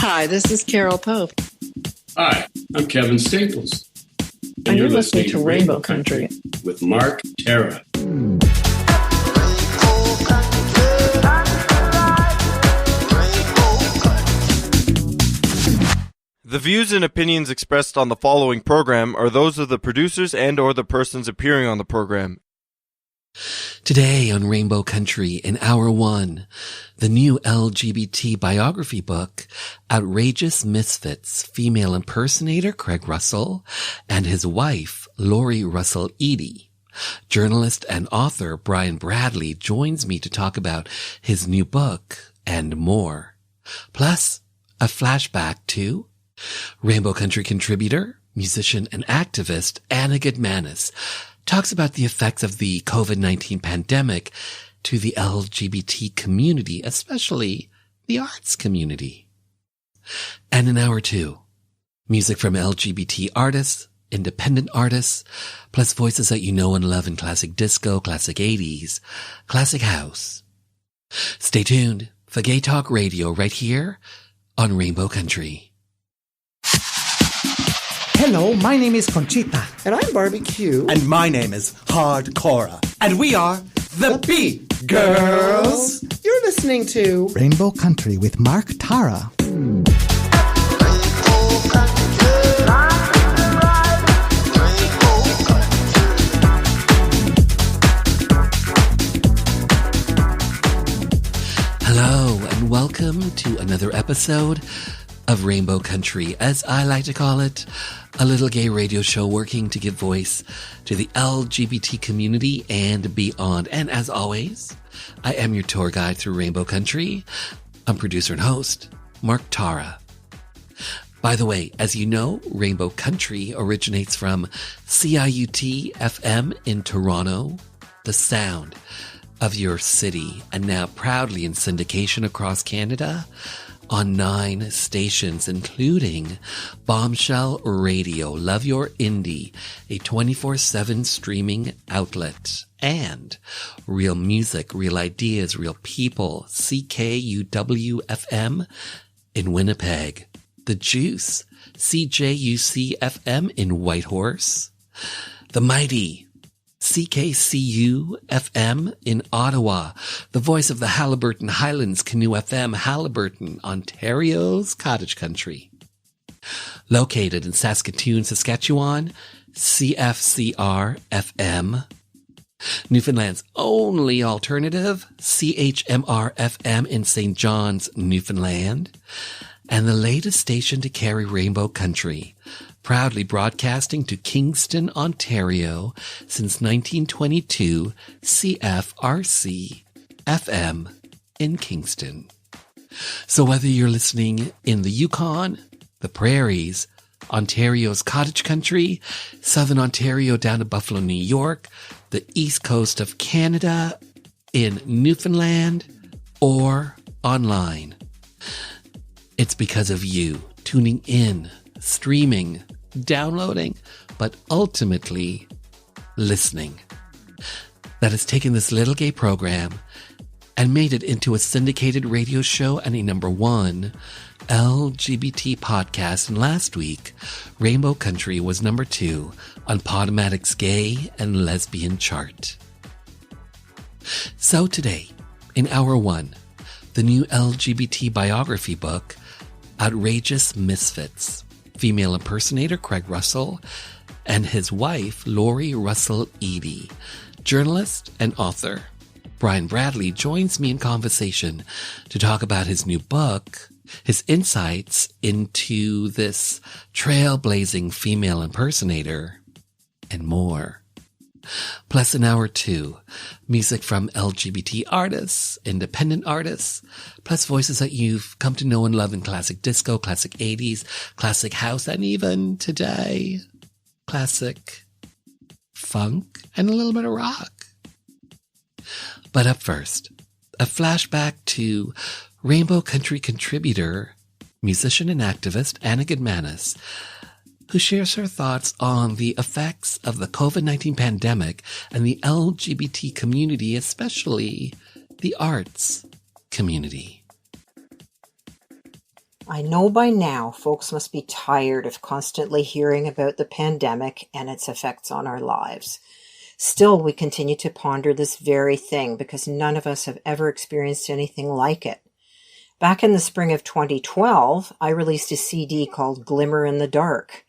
Hi, this is Carol Pope. Hi, I'm Kevin Staples. And you're listening to Rainbow Country with Mark Tara. The views and opinions expressed on the following program are those of the producers and or the persons appearing on the program. Today on Rainbow Country in Hour 1, the new LGBT biography book, Outrageous Misfits, female impersonator Craig Russell and his wife, Lori Russell Eadie. Journalist and author Brian Bradley joins me to talk about his new book and more. Plus, a flashback to Rainbow Country contributor, musician, and activist Anna Gutmanis talks about the effects of the COVID-19 pandemic to the LGBT community, especially the arts community. And in Hour 2, music from LGBT artists, independent artists, plus voices that you know and love in classic disco, classic 80s, classic house. Stay tuned for Gay Talk Radio right here on Rainbow Country. Hello, my name is Conchita. And I'm Barbecue. And my name is Hardcora. And we are the Beat Girls. You're listening to Rainbow Country with Mark Tara. Hello, and welcome to another episode of Rainbow Country, as I like to call it, a little gay radio show working to give voice to the LGBT community and beyond. And as always, I am your tour guide through Rainbow Country. I'm producer and host, Mark Tara. By the way, as you know, Rainbow Country originates from CIUT FM in Toronto, the sound of your city, and now proudly in syndication across Canada on 9 stations, including Bombshell Radio, Love Your Indie, a 24/7 streaming outlet, and Real Music, Real Ideas, Real People, CKUW FM in Winnipeg, The Juice, CJUC FM in Whitehorse, The Mighty CKCU FM in Ottawa, the voice of the Haliburton Highlands Canoe FM, Haliburton, Ontario's cottage country. Located in Saskatoon, Saskatchewan, CFCR FM. Newfoundland's only alternative, CHMR FM in St. John's, Newfoundland. And the latest station to carry Rainbow Country, proudly broadcasting to Kingston, Ontario since 1922, CFRC FM in Kingston. So whether you're listening in the Yukon, the prairies, Ontario's cottage country, Southern Ontario down to Buffalo, New York, the east coast of Canada, in Newfoundland, or online, it's because of you tuning in, streaming, downloading, but ultimately listening, that has taken this little gay program and made it into a syndicated radio show and a #1 LGBT podcast. And last week, Rainbow Country was #2 on Podomatic's gay and lesbian chart. So today, in Hour 1, the new LGBT biography book, Outrageous Misfits, female impersonator Craig Russell and his wife Lori Russell Eadie. Journalist and author Brian Bradley joins me in conversation to talk about his new book, his insights into this trailblazing female impersonator, and more. Plus in Hour 2, music from LGBT artists, independent artists, plus voices that you've come to know and love in classic disco, classic 80s, classic house, and even today, classic funk and a little bit of rock. But up first, a flashback to Rainbow Country contributor, musician and activist Anna Gutmanis, who shares her thoughts on the effects of the COVID-19 pandemic and the LGBT community, especially the arts community. I know by now folks must be tired of constantly hearing about the pandemic and its effects on our lives. Still, we continue to ponder this very thing because none of us have ever experienced anything like it. Back in the spring of 2012, I released a CD called Glimmer in the Dark.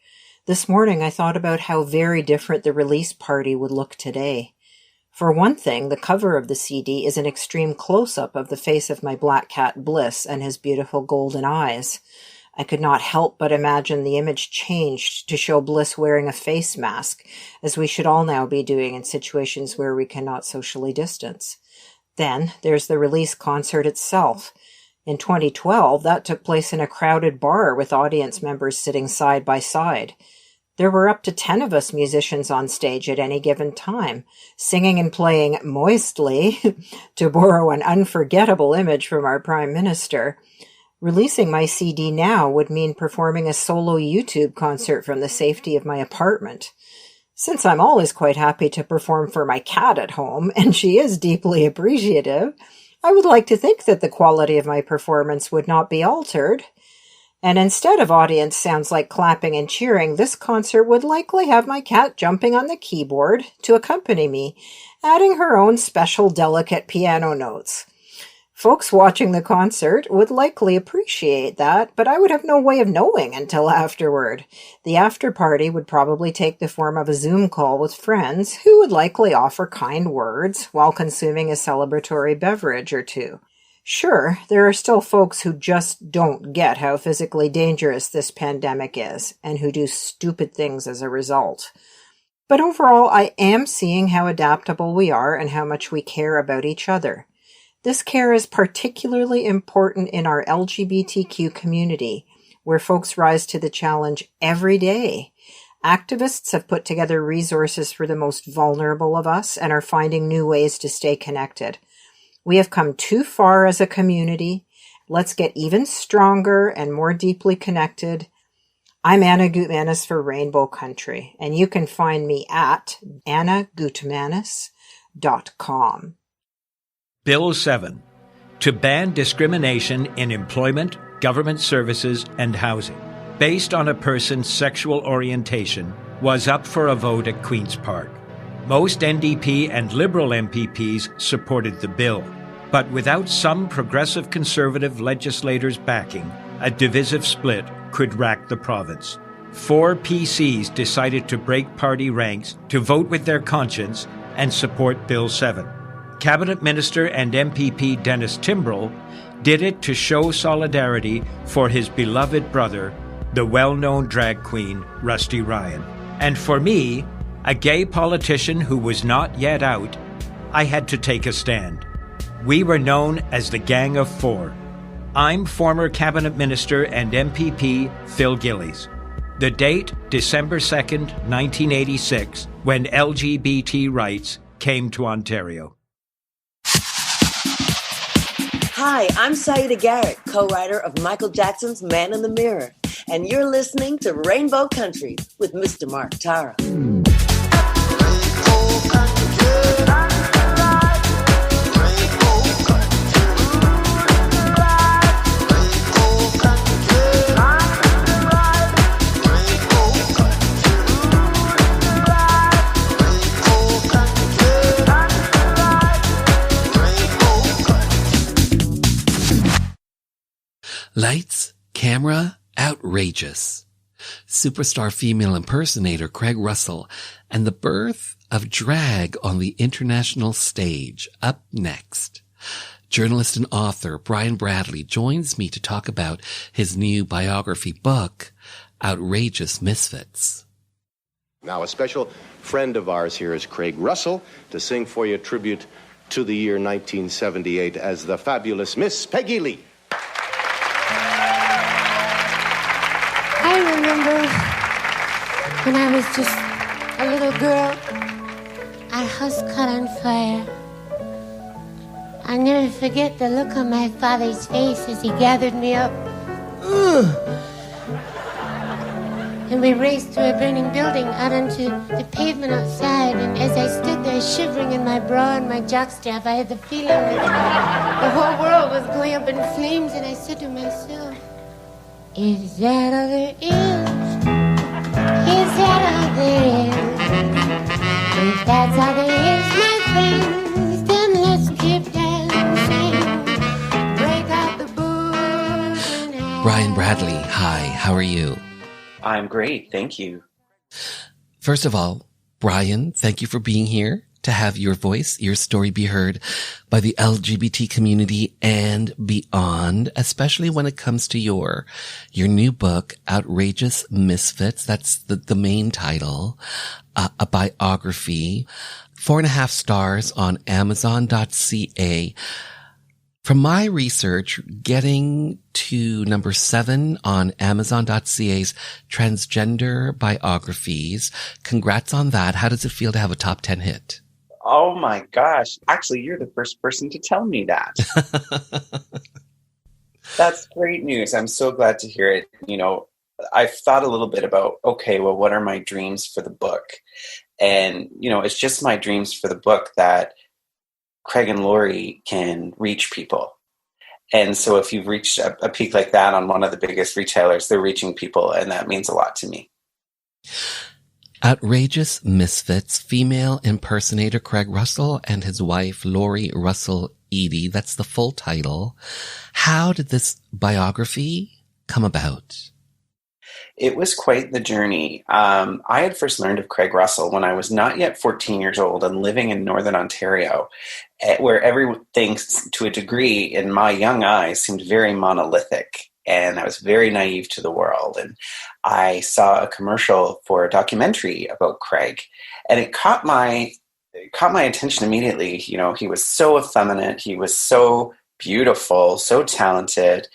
This morning, I thought about how very different the release party would look today. For one thing, the cover of the CD is an extreme close-up of the face of my black cat Bliss and his beautiful golden eyes. I could not help but imagine the image changed to show Bliss wearing a face mask, as we should all now be doing in situations where we cannot socially distance. Then there's the release concert itself. In 2012, that took place in a crowded bar with audience members sitting side by side. There were up to 10 of us musicians on stage at any given time, singing and playing moistly, to borrow an unforgettable image from our Prime Minister. Releasing my CD now would mean performing a solo YouTube concert from the safety of my apartment. Since I'm always quite happy to perform for my cat at home, and she is deeply appreciative, I would like to think that the quality of my performance would not be altered. And instead of audience sounds like clapping and cheering, this concert would likely have my cat jumping on the keyboard to accompany me, adding her own special delicate piano notes. Folks watching the concert would likely appreciate that, but I would have no way of knowing until afterward. The after party would probably take the form of a Zoom call with friends who would likely offer kind words while consuming a celebratory beverage or two. Sure, there are still folks who just don't get how physically dangerous this pandemic is, and who do stupid things as a result. But overall, I am seeing how adaptable we are and how much we care about each other. This care is particularly important in our LGBTQ community, where folks rise to the challenge every day. Activists have put together resources for the most vulnerable of us and are finding new ways to stay connected. We have come too far as a community. Let's get even stronger and more deeply connected. I'm Anna Gutmanis for Rainbow Country, and you can find me at annagutmanis.com. Bill 7, to ban discrimination in employment, government services, and housing, based on a person's sexual orientation, was up for a vote at Queen's Park. Most NDP and Liberal MPPs supported the bill, but without some progressive Conservative legislators' backing, a divisive split could rack the province. 4 PCs decided to break party ranks to vote with their conscience and support Bill 7. Cabinet Minister and MPP Dennis Timbrell did it to show solidarity for his beloved brother, the well-known drag queen Rusty Ryan. And for me, a gay politician who was not yet out, I had to take a stand. We were known as the Gang of Four. I'm former Cabinet Minister and MPP Phil Gillies. The date, December 2nd, 1986, when LGBT rights came to Ontario. Hi, I'm Saida Garrett, co-writer of Michael Jackson's Man in the Mirror, and you're listening to Rainbow Country with Mr. Mark Tara. Lights, camera, outrageous. Superstar female impersonator Craig Russell and the birth of drag on the international stage. Up next, journalist and author Brian Bradley joins me to talk about his new biography book, Outrageous Misfits. Now, a special friend of ours here is Craig Russell to sing for you a tribute to the year 1978 as the fabulous Miss Peggy Lee. I remember when I was just a little girl, our house caught on fire. I'll never forget the look on my father's face as he gathered me up. And we raced through a burning building out onto the pavement outside. And as I stood there shivering in my bra and my jockstrap, I had the feeling that the whole world was going up in flames. And I said to myself, Is that all there is? Is that all there is? If that's all there is, my friends, then let's keep dancing. Break out the booze. Brian Bradley, hi, how are you? I'm great, thank you. First of all, Brian, thank you for being here to have your voice, your story be heard by the LGBT community and beyond, especially when it comes to your new book, Outrageous Misfits. That's the main title, a biography, 4.5 stars on Amazon.ca. From my research, getting to number 7 on Amazon.ca's transgender biographies. Congrats on that. How does it feel to have a top 10 hit? Oh my gosh. Actually, you're the first person to tell me that. That's great news. I'm so glad to hear it. You know, I've thought a little bit about, okay, well, what are my dreams for the book? And, you know, it's just my dreams for the book that Craig and Lori can reach people. And so if you've reached a peak like that on one of the biggest retailers, they're reaching people, and that means a lot to me. Outrageous Misfits, female impersonator Craig Russell and his wife Lori Russell Eadie. That's the full title. How did this biography come about? It was quite the journey. I had first learned of Craig Russell when I was not yet 14 years old and living in Northern Ontario, where everything, to a degree, in my young eyes, seemed very monolithic. And I was very naive to the world. And I saw a commercial for a documentary about Craig, and it caught my attention immediately. You know, he was so effeminate. He was so beautiful, so talented.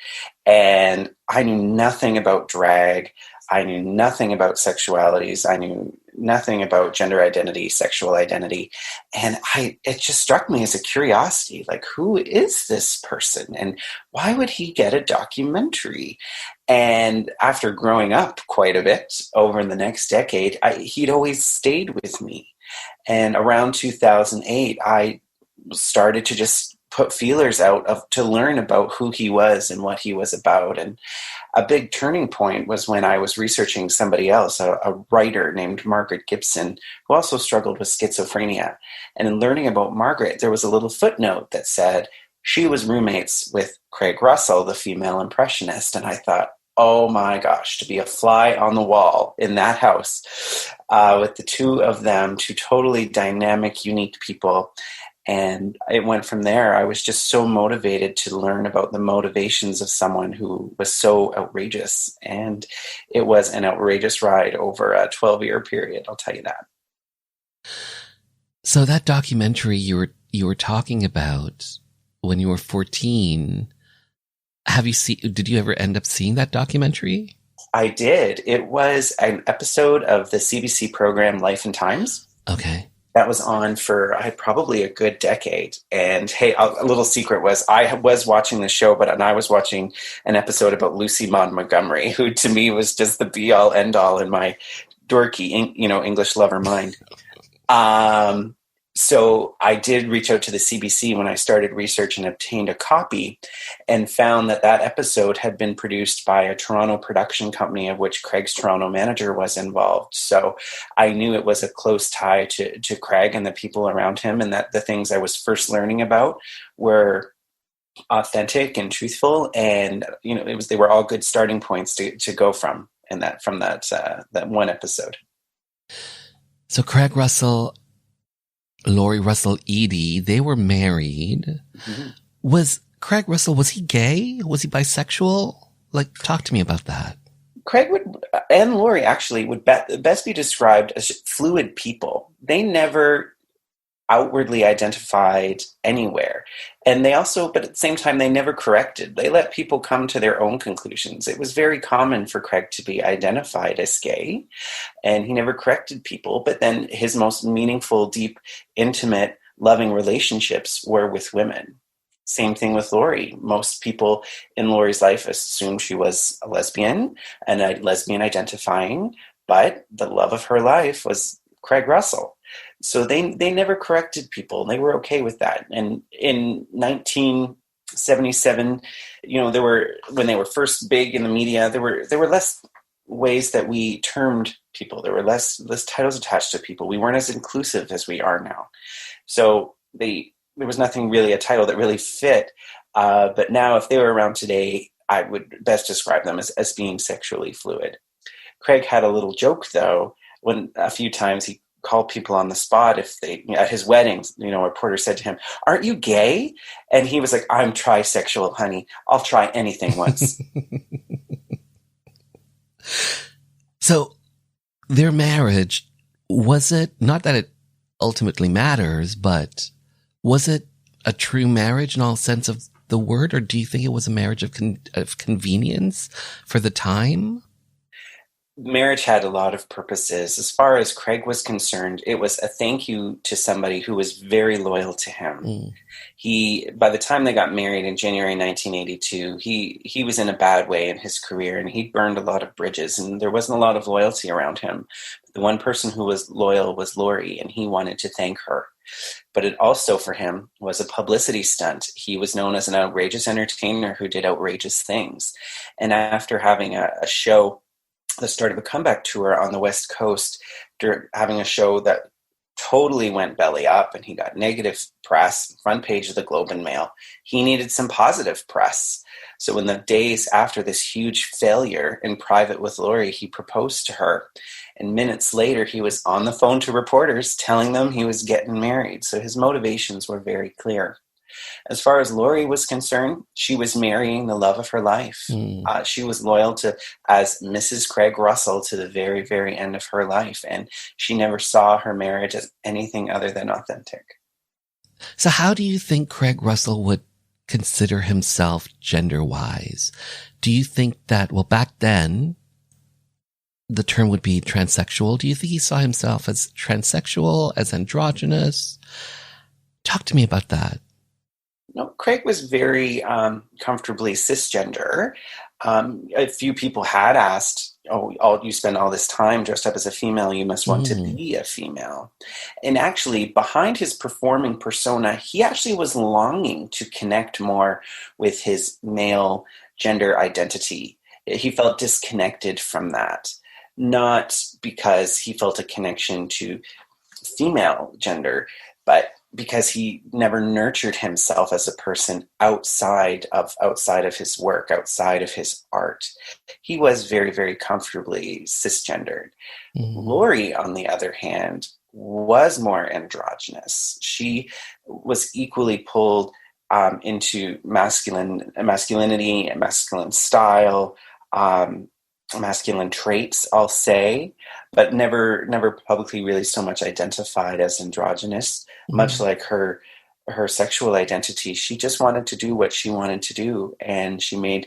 And I knew nothing about drag. I knew nothing about sexualities. I knew nothing about gender identity, sexual identity. And it just struck me as a curiosity, like, who is this person? And why would he get a documentary? And after growing up quite a bit over the next decade, he'd always stayed with me. And around 2008, I started to just put feelers out to learn about who he was and what he was about. And a big turning point was when I was researching somebody else, a writer named Margaret Gibson, who also struggled with schizophrenia. And in learning about Margaret, there was a little footnote that said she was roommates with Craig Russell, the female impressionist. And I thought, oh my gosh, to be a fly on the wall in that house with the two of them, two totally dynamic, unique people. And it went from there. I was just so motivated to learn about the motivations of someone who was so outrageous. And it was an outrageous ride over a 12-year period, I'll tell you that. So that documentary you were talking about when you were 14, did you ever end up seeing that documentary? I did. It was an episode of the CBC program Life and Times. Okay. That was on for probably a good decade. And hey, a little secret was I was watching the show, and I was watching an episode about Lucy Maud Montgomery, who to me was just the be-all, end-all in my dorky, English lover mind. So I did reach out to the CBC when I started research and obtained a copy, and found that episode had been produced by a Toronto production company, of which Craig's Toronto manager was involved. So I knew it was a close tie to Craig and the people around him, and that the things I was first learning about were authentic and truthful. And, they were all good starting points to go from that one episode. So Craig Russell, Lori Russell Eadie, they were married. Mm-hmm. Was Craig Russell, was he gay? Was he bisexual? Talk to me about that. Craig and Lori actually would best be described as fluid people. They never outwardly identified anywhere. And they also, but at the same time, they never corrected. They let people come to their own conclusions. It was very common for Craig to be identified as gay, and he never corrected people. But then his most meaningful, deep, intimate, loving relationships were with women. Same thing with Lori. Most people in Lori's life assumed she was a lesbian and a lesbian identifying, but the love of her life was Craig Russell. So they never corrected people. They were okay with that. And in 77, there were, when they were first big in the media, there were less ways that we termed people. There were less titles attached to people. We weren't as inclusive as we are now. So there was nothing really, a title that really fit. But now if they were around today, I would best describe them as being sexually fluid. Craig had a little joke, though, when a few times he called people on the spot if they, at his weddings, a reporter said to him, "Aren't you gay?" And he was like, "I'm trisexual, honey. I'll try anything once." So their marriage, was it, not that it ultimately matters, but was it a true marriage in all sense of the word, or do you think it was a marriage of convenience for the time? Marriage had a lot of purposes. As far as Craig was concerned, it was a thank you to somebody who was very loyal to him. By the time they got married in January 1982, he was in a bad way in his career, and he burned a lot of bridges, and there wasn't a lot of loyalty around him. The one person who was loyal was Lori, and he wanted to thank her. But it also, for him, was a publicity stunt. He was known as an outrageous entertainer who did outrageous things. And after having a show, the start of a comeback tour on the West Coast, having a show that totally went belly up, and he got negative press, front page of the Globe and Mail, he needed some positive press. So in the days after this huge failure in private with Lori, he proposed to her. And minutes later, he was on the phone to reporters telling them he was getting married. So his motivations were very clear. As far as Lori was concerned, she was marrying the love of her life. She was loyal as Mrs. Craig Russell to the very, very end of her life. And she never saw her marriage as anything other than authentic. So how do you think Craig Russell would consider himself gender-wise? Do you think that, well, back then, the term would be transsexual. Do you think he saw himself as transsexual, as androgynous? Talk to me about that. No, Craig was very comfortably cisgender. A few people had asked, you spend all this time dressed up as a female, you must want to be a female. And actually, behind his performing persona, he actually was longing to connect more with his male gender identity. He felt disconnected from that, not because he felt a connection to female gender, but because he never nurtured himself as a person outside of his work, outside of his art. He was very, very comfortably cisgendered. Lori, on the other hand, was more androgynous. She was equally pulled into masculinity and masculine style, masculine traits, I'll say, but never publicly really so much identified as androgynous. Much like her sexual identity, she just wanted to do what she wanted to do, and she made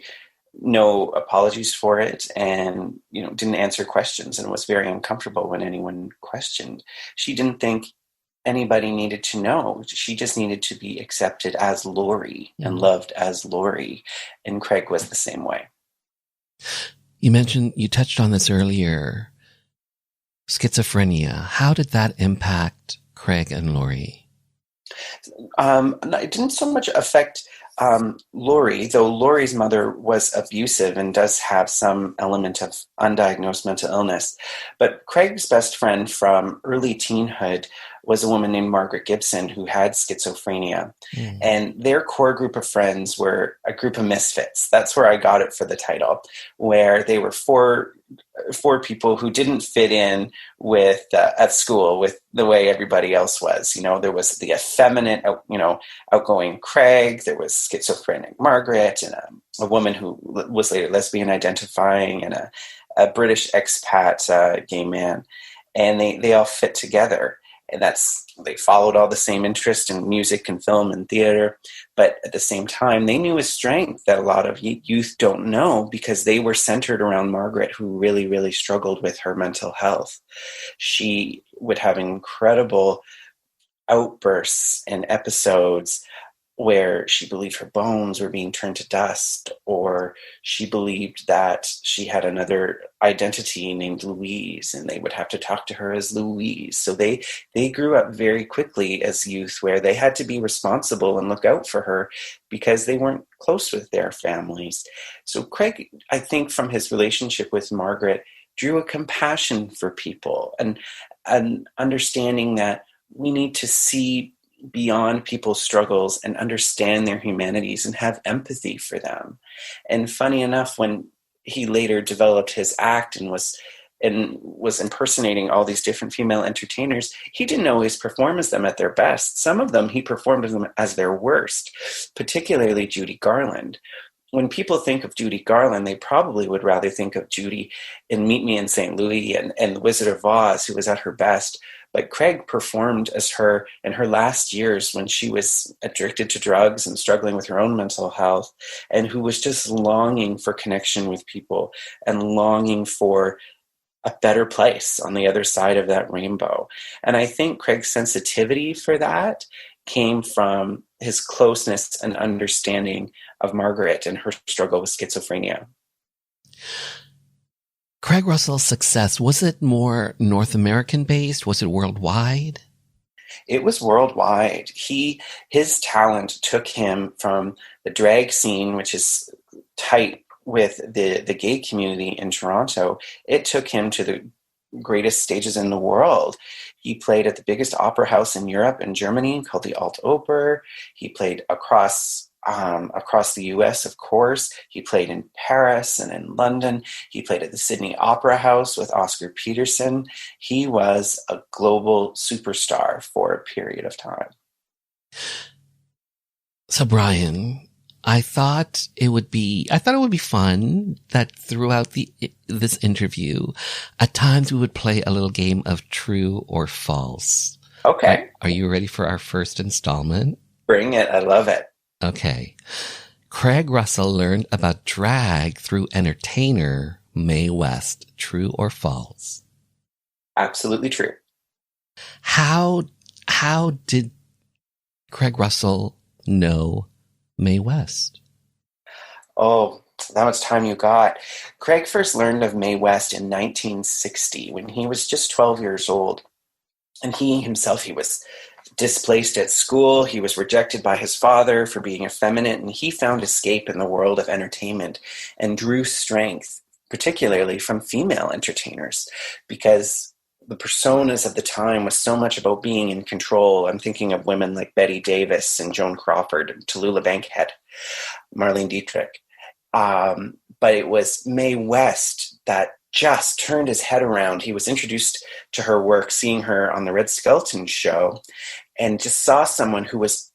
no apologies for it, and didn't answer questions, and was very uncomfortable when anyone questioned. She didn't think anybody needed to know. She just needed to be accepted as Lori and loved as Lori, and Craig was the same way. You touched on this earlier, schizophrenia. How did that impact Craig and Lori? It didn't so much affect Lori, though Lori's mother was abusive and does have some element of undiagnosed mental illness. But Craig's best friend from early teenhood was a woman named Margaret Gibson who had schizophrenia. And their core group of friends were a group of misfits. That's where I got it for the title, where they were four people who didn't fit in with at school with the way everybody else was. There was the effeminate, outgoing Craig. There was schizophrenic Margaret, and a woman who was later lesbian identifying, and a British expat gay man. And they all fit together. And they followed all the same interest in music and film and theater. But at the same time, they knew a strength that a lot of youth don't know, because they were centered around Margaret, who really, really struggled with her mental health. She would have incredible outbursts and episodes where she believed her bones were being turned to dust, or she believed that she had another identity named Louise, and they would have to talk to her as Louise. So they grew up very quickly as youth, where they had to be responsible and look out for her because they weren't close with their families. So Craig, I think from his relationship with Margaret, drew a compassion for people and an understanding that we need to see beyond people's struggles and understand their humanities and have empathy for them. And funny enough, when he later developed his act and was impersonating all these different female entertainers, he didn't always perform as them at their best. Some of them he performed as them as their worst, particularly Judy Garland. When people think of Judy Garland, they probably would rather think of Judy in Meet Me in St. Louis and The Wizard of Oz, who was at her best. But Craig performed as her in her last years when she was addicted to drugs and struggling with her own mental health, and who was just longing for connection with people and longing for a better place on the other side of that rainbow. And I think Craig's sensitivity for that came from his closeness and understanding of Margaret and her struggle with schizophrenia. Craig Russell's success, was it more North American based? Was it worldwide? It was worldwide. His talent took him from the drag scene, which is tight with the gay community in Toronto. It took him to the greatest stages in the world. He played at the biggest opera house in Europe and Germany called the Alt Oper. He played across the US, of course. He played in Paris and in London. He played at the Sydney Opera House with Oscar Peterson. He was a global superstar for a period of time. So Brian, I thought it would be fun that throughout this interview, at times we would play a little game of true or false. Okay. Are you ready for our first installment? Bring it. I love it. Okay. Craig Russell learned about drag through entertainer Mae West. True or false? Absolutely true. How did Craig Russell know Mae West? Oh, that much time you got. Craig first learned of Mae West in 1960 when he was just 12 years old. And he was displaced at school. He was rejected by his father for being effeminate, and he found escape in the world of entertainment and drew strength, particularly from female entertainers, because the personas of the time was so much about being in control. I'm thinking of women like Betty Davis and Joan Crawford, and Tallulah Bankhead, Marlene Dietrich. But it was Mae West that just turned his head around. He was introduced to her work, seeing her on the Red Skelton show, and just saw someone who was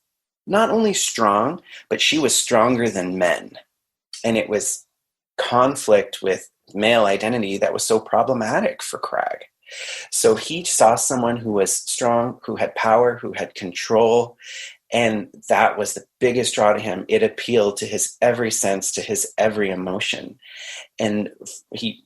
not only strong, but she was stronger than men. And it was conflict with male identity that was so problematic for Craig. So he saw someone who was strong, who had power, who had control, and that was the biggest draw to him. It appealed to his every sense, to his every emotion. And he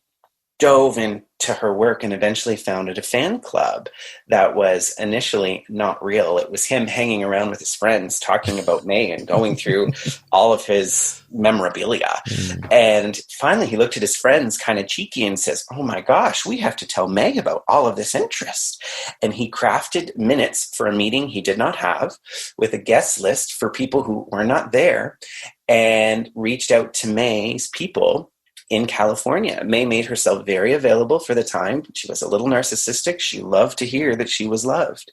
dove into her work and eventually founded a fan club that was initially not real. It was him hanging around with his friends talking about Mae and going through all of his memorabilia. And finally he looked at his friends kind of cheeky and says, "Oh my gosh, we have to tell Mae about all of this interest." And he crafted minutes for a meeting he did not have with a guest list for people who were not there, and reached out to Mae's people in California. Mae made herself very available for the time. She was a little narcissistic. She loved to hear that she was loved.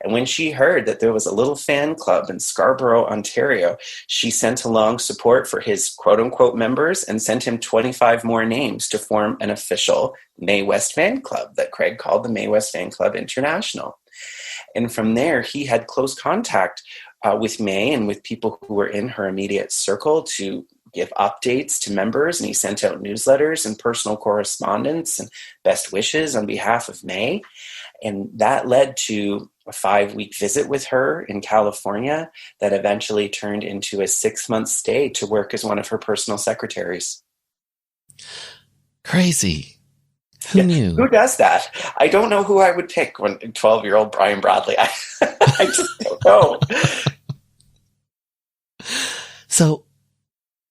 And when she heard that there was a little fan club in Scarborough, Ontario, she sent along support for his quote-unquote members and sent him 25 more names to form an official Mae West fan club that Craig called the Mae West Fan Club International. And from there, he had close contact with Mae and with people who were in her immediate circle to give updates to members, and he sent out newsletters and personal correspondence and best wishes on behalf of Mae. And that led to a 5-week visit with her in California that eventually turned into a 6-month stay to work as one of her personal secretaries. Crazy. Who knew? Who does that? I don't know who I would pick when 12-year-old Brian Bradley. I just don't know. So,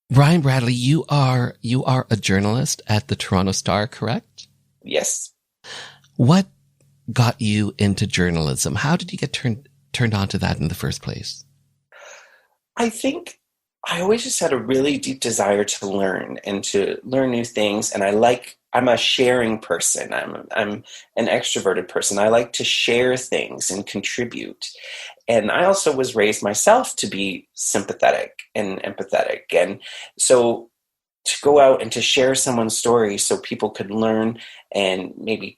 Brian Bradley, you are a journalist at the Toronto Star, correct? Yes. What got you into journalism? How did you get turned on to that in the first place? I think I always just had a really deep desire to learn and to learn new things. And I'm a sharing person. I'm an extroverted person. I like to share things and contribute. And I also was raised myself to be sympathetic and empathetic. And so to go out and to share someone's story so people could learn and maybe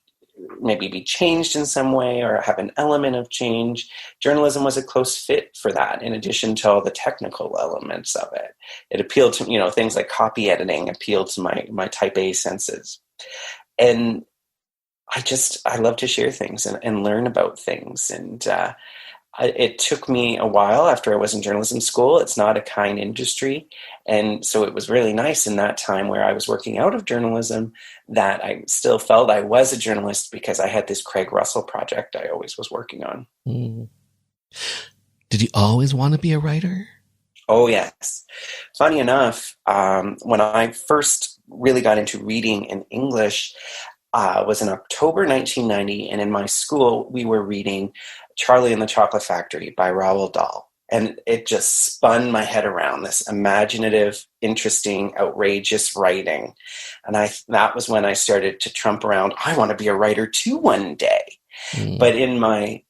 be changed in some way or have an element of change, journalism was a close fit for that, in addition to all the technical elements of it. It appealed to, things like copy editing appealed to my type A senses. And I love to share things and learn about things. And it took me a while after I was in journalism school. It's not a kind industry. And so it was really nice in that time where I was working out of journalism that I still felt I was a journalist because I had this Craig Russell project I always was working on. Mm. Did you always want to be a writer? Oh, yes. Funny enough, when I first really got into reading in English, was in October 1990, and in my school we were reading Charlie and the Chocolate Factory by Roald Dahl. And it just spun my head around, this imaginative, interesting, outrageous writing. And that was when I started to trump around, I want to be a writer too one day. Mm. But in my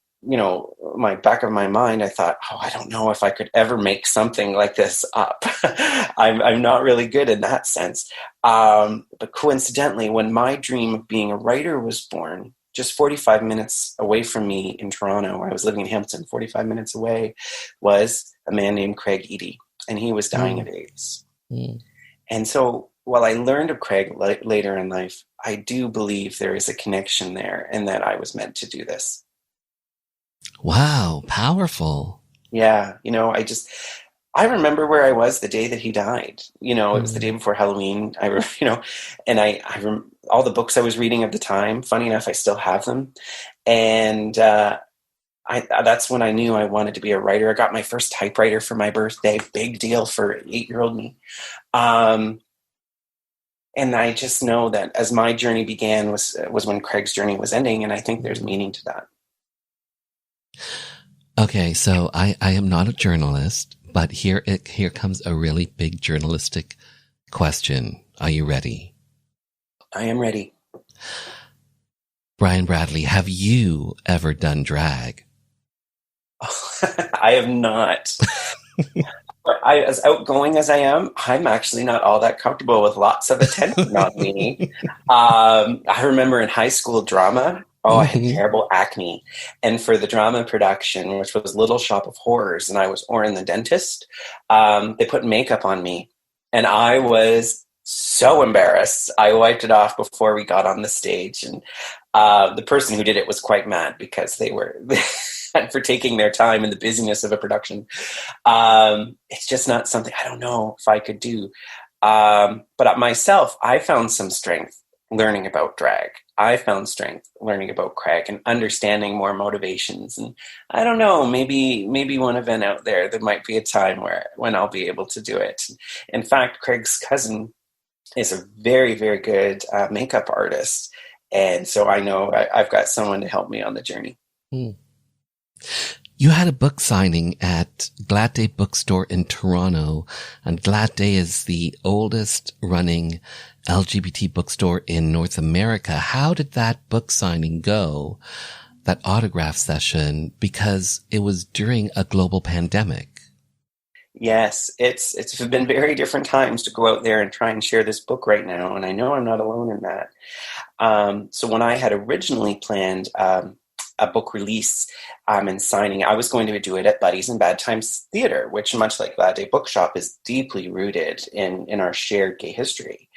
back of my mind, I thought, I don't know if I could ever make something like this up. I'm not really good in that sense. But coincidentally, when my dream of being a writer was born, just 45 minutes away from me in Toronto, where I was living in Hampton, 45 minutes away, was a man named Craig Eadie, and he was dying of AIDS. Mm. And so while I learned of Craig later in life, I do believe there is a connection there and that I was meant to do this. Wow, powerful. Yeah, I remember where I was the day that he died. It was the day before Halloween. All the books I was reading at the time, funny enough, I still have them. And that's when I knew I wanted to be a writer. I got my first typewriter for my birthday, big deal for 8-year-old me. And I just know that as my journey began was when Craig's journey was ending, and I think there's meaning to that. Okay, so I am not a journalist, but here comes a really big journalistic question. Are you ready? I am ready. Brian Bradley, have you ever done drag? I have not. As outgoing as I am, I'm actually not all that comfortable with lots of attention on me. I remember in high school drama, I had terrible acne. And for the drama production, which was Little Shop of Horrors, and I was Orin the dentist, they put makeup on me. And I was so embarrassed. I wiped it off before we got on the stage. And the person who did it was quite mad because they were... for taking their time in the busyness of a production. It's just not something I don't know if I could do. But myself, I found some strength learning about drag. I found strength learning about Craig and understanding more motivations. And I don't know, maybe one event out there might be a time when I'll be able to do it. In fact, Craig's cousin is a very, very good makeup artist. And so I know I've got someone to help me on the journey. Hmm. You had a book signing at Glad Day Bookstore in Toronto, and Glad Day is the oldest running LGBT bookstore in North America. How did that book signing go, that autograph session, because it was during a global pandemic? Yes, it's been very different times to go out there and try and share this book right now, and I know I'm not alone in that. So when I had originally planned a book release and signing, I was going to do it at Buddies and Bad Times Theater, which, much like Glad Day Bookshop, is deeply rooted in our shared gay history.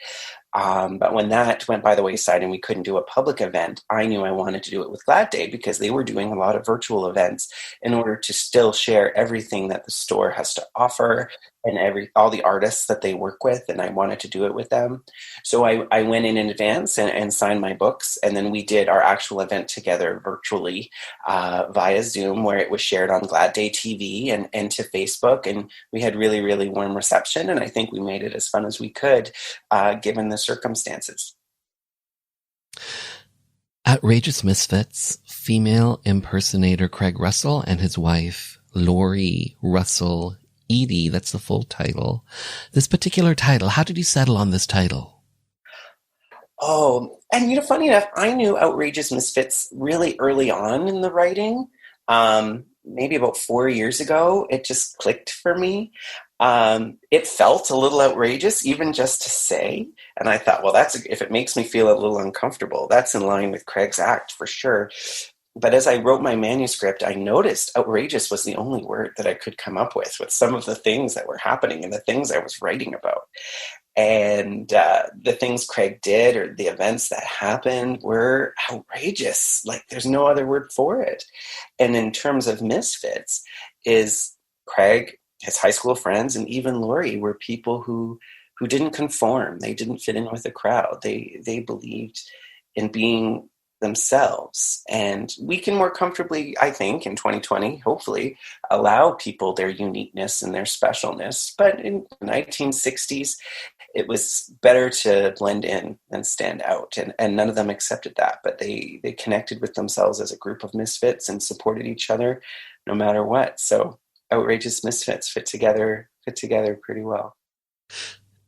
But when that went by the wayside and we couldn't do a public event, I knew I wanted to do it with Glad Day because they were doing a lot of virtual events in order to still share everything that the store has to offer and all the artists that they work with, and I wanted to do it with them. So I went in advance and signed my books, and then we did our actual event together virtually via Zoom, where it was shared on Glad Day TV and to Facebook, and we had really, really warm reception, and I think we made it as fun as we could given the circumstances. Outrageous Misfits, female impersonator Craig Russell and his wife Lori Russell Eadie, that's the full title. This particular title, how did you settle on this title? Oh, and funny enough, I knew Outrageous Misfits really early on in the writing. Maybe about 4 years ago, it just clicked for me. It felt a little outrageous, even just to say. And I thought, well, if it makes me feel a little uncomfortable, that's in line with Craig's act for sure. But as I wrote my manuscript, I noticed outrageous was the only word that I could come up with some of the things that were happening and the things I was writing about. And the things Craig did or the events that happened were outrageous. Like, there's no other word for it. And in terms of Misfits, is Craig, his high school friends, and even Lori were people who didn't conform. They didn't fit in with the crowd. They believed in being themselves. And we can more comfortably, I think, in 2020, hopefully, allow people their uniqueness and their specialness. But in the 1960s, it was better to blend in than stand out. And none of them accepted that. But they connected with themselves as a group of misfits and supported each other no matter what. So Outrageous Misfits fit together pretty well.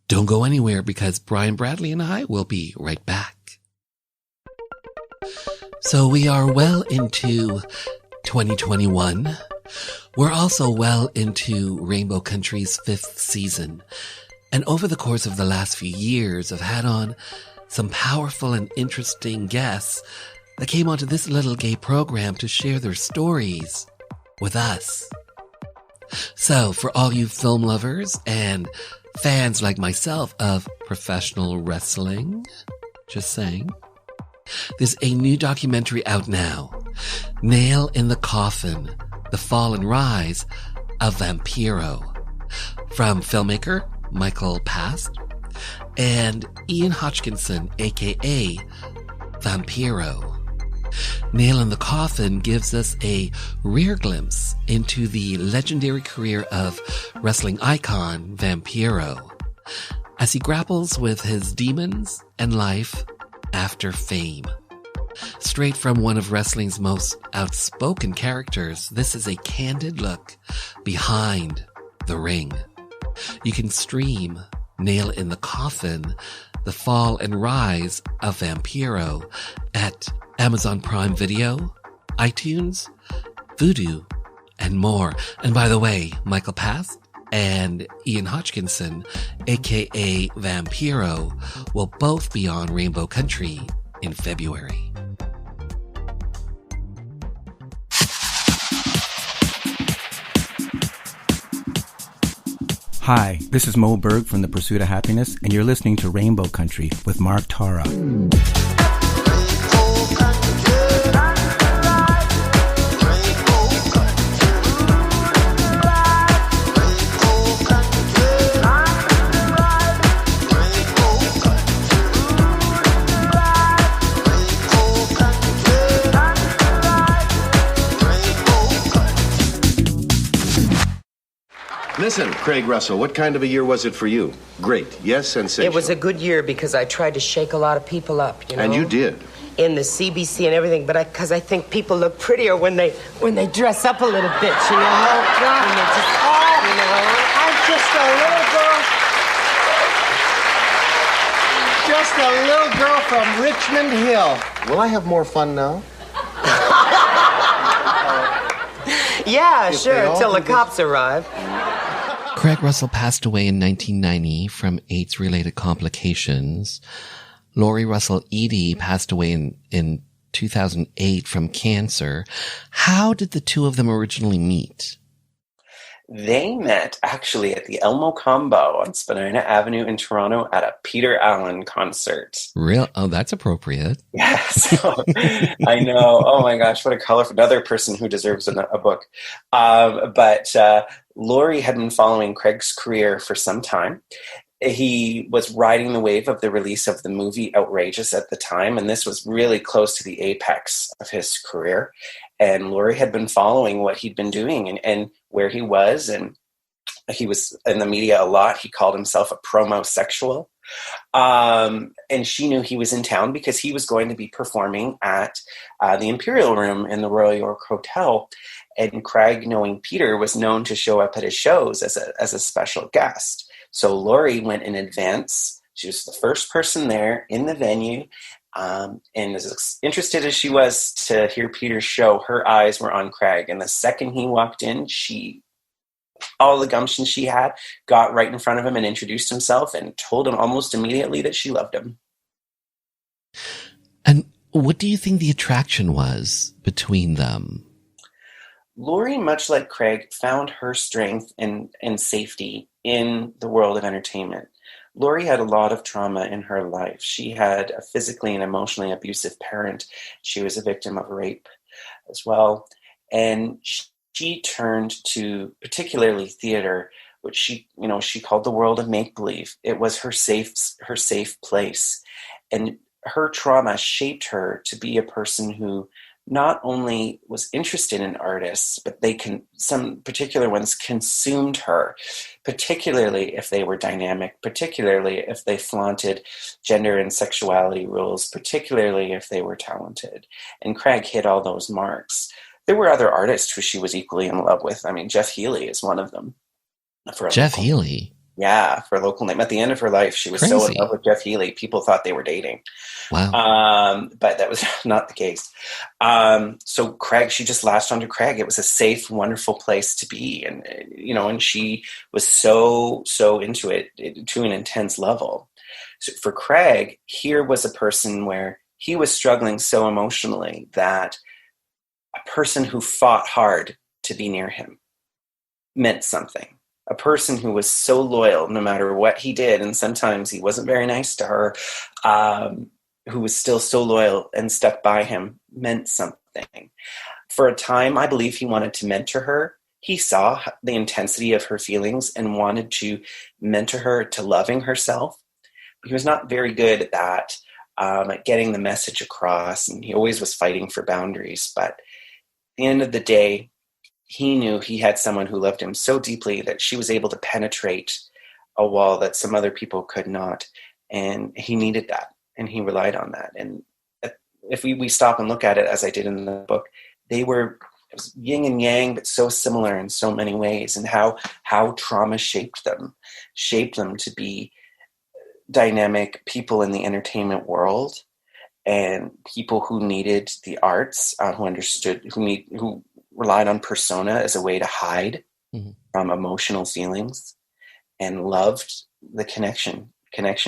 Don't go anywhere, because Brian Bradley and I will be right back. So we are well into 2021. We're also well into Rainbow Country's 5th season. And over the course of the last few years, I've had on some powerful and interesting guests that came onto this little gay program to share their stories with us. So for all you film lovers and fans like myself of professional wrestling, just saying, there's a new documentary out now, Nail in the Coffin, The Fall and Rise of Vampiro, from filmmaker Michael Past and Ian Hodgkinson, aka Vampiro. Nail in the Coffin gives us a rear glimpse into the legendary career of wrestling icon Vampiro as he grapples with his demons and life after fame. Straight from one of wrestling's most outspoken characters, this is a candid look behind the ring. You can stream Nail in the Coffin, The Fall and Rise of Vampiro at Amazon Prime Video, iTunes, Vudu, and more. And by the way, Michael Past and Ian Hodgkinson, aka Vampiro, will both be on Rainbow Country in February. Hi, this is Mo Berg from The Pursuit of Happiness, and you're listening to Rainbow Country with Mark Tara. Listen, Craig Russell, what kind of a year was it for you? Great, yes, sensational. It was a good year because I tried to shake a lot of people up, you know. And you did. In the CBC and everything, but because I think people look prettier when they dress up a little bit, you know. When they just, you know. I'm just a little girl from Richmond Hill. Will I have more fun now? Yeah, sure, until the cops arrive. Craig Russell passed away in 1990 from AIDS-related complications. Lori Russell Eadie passed away in 2008 from cancer. How did the two of them originally meet? They met actually at the Elmo Combo on Spadina Avenue in Toronto at a Peter Allen concert. Real? Oh, that's appropriate. Yeah, so, I know. Oh my gosh, what a colorful, another person who deserves a book. But Laurie had been following Craig's career for some time. He was riding the wave of the release of the movie Outrageous at the time, and this was really close to the apex of his career. And Laurie had been following what he'd been doing and where he was, and he was in the media a lot. He called himself a promosexual. And she knew he was in town because he was going to be performing at the Imperial Room in the Royal York Hotel. And Craig, knowing Peter, was known to show up at his shows as a special guest. So Laurie went in advance. She was the first person there in the venue. And as interested as she was to hear Peter's show, her eyes were on Craig. And the second he walked in, all the gumption she had, got right in front of him and introduced himself and told him almost immediately that she loved him. And what do you think the attraction was between them? Laurie, much like Craig, found her strength and safety in the world of entertainment. Laurie had a lot of trauma in her life. She had a physically and emotionally abusive parent. She was a victim of rape as well. And she turned to particularly theater, which she called the world of make-believe. It was her safe place. And her trauma shaped her to be a person who not only was interested in artists, but some particular ones consumed her, particularly if they were dynamic, particularly if they flaunted gender and sexuality rules, particularly if they were talented. And Craig hit all those marks. There were other artists who she was equally in love with. I mean, Jeff Healey is one of them. Jeff Healey? Yeah, for a local name. At the end of her life, she was so in love with Jeff Healey, people thought they were dating. Wow. But that was not the case. So Craig, she just latched onto Craig. It was a safe, wonderful place to be. And she was so into it to an intense level. So for Craig, here was a person where he was struggling so emotionally that a person who fought hard to be near him meant something. A person who was so loyal no matter what he did, and sometimes he wasn't very nice to her, who was still so loyal and stuck by him, meant something. For a time, I believe he wanted to mentor her. He saw the intensity of her feelings and wanted to mentor her to loving herself. He was not very good at that, at getting the message across, and he always was fighting for boundaries. But at the end of the day, he knew he had someone who loved him so deeply that she was able to penetrate a wall that some other people could not. And he needed that, and he relied on that. And if we stop and look at it, as I did in the book, it was yin and yang, but so similar in so many ways, and how trauma shaped them to be dynamic people in the entertainment world and people who needed the arts, who understood, who relied on persona as a way to hide from emotional feelings, and loved the connection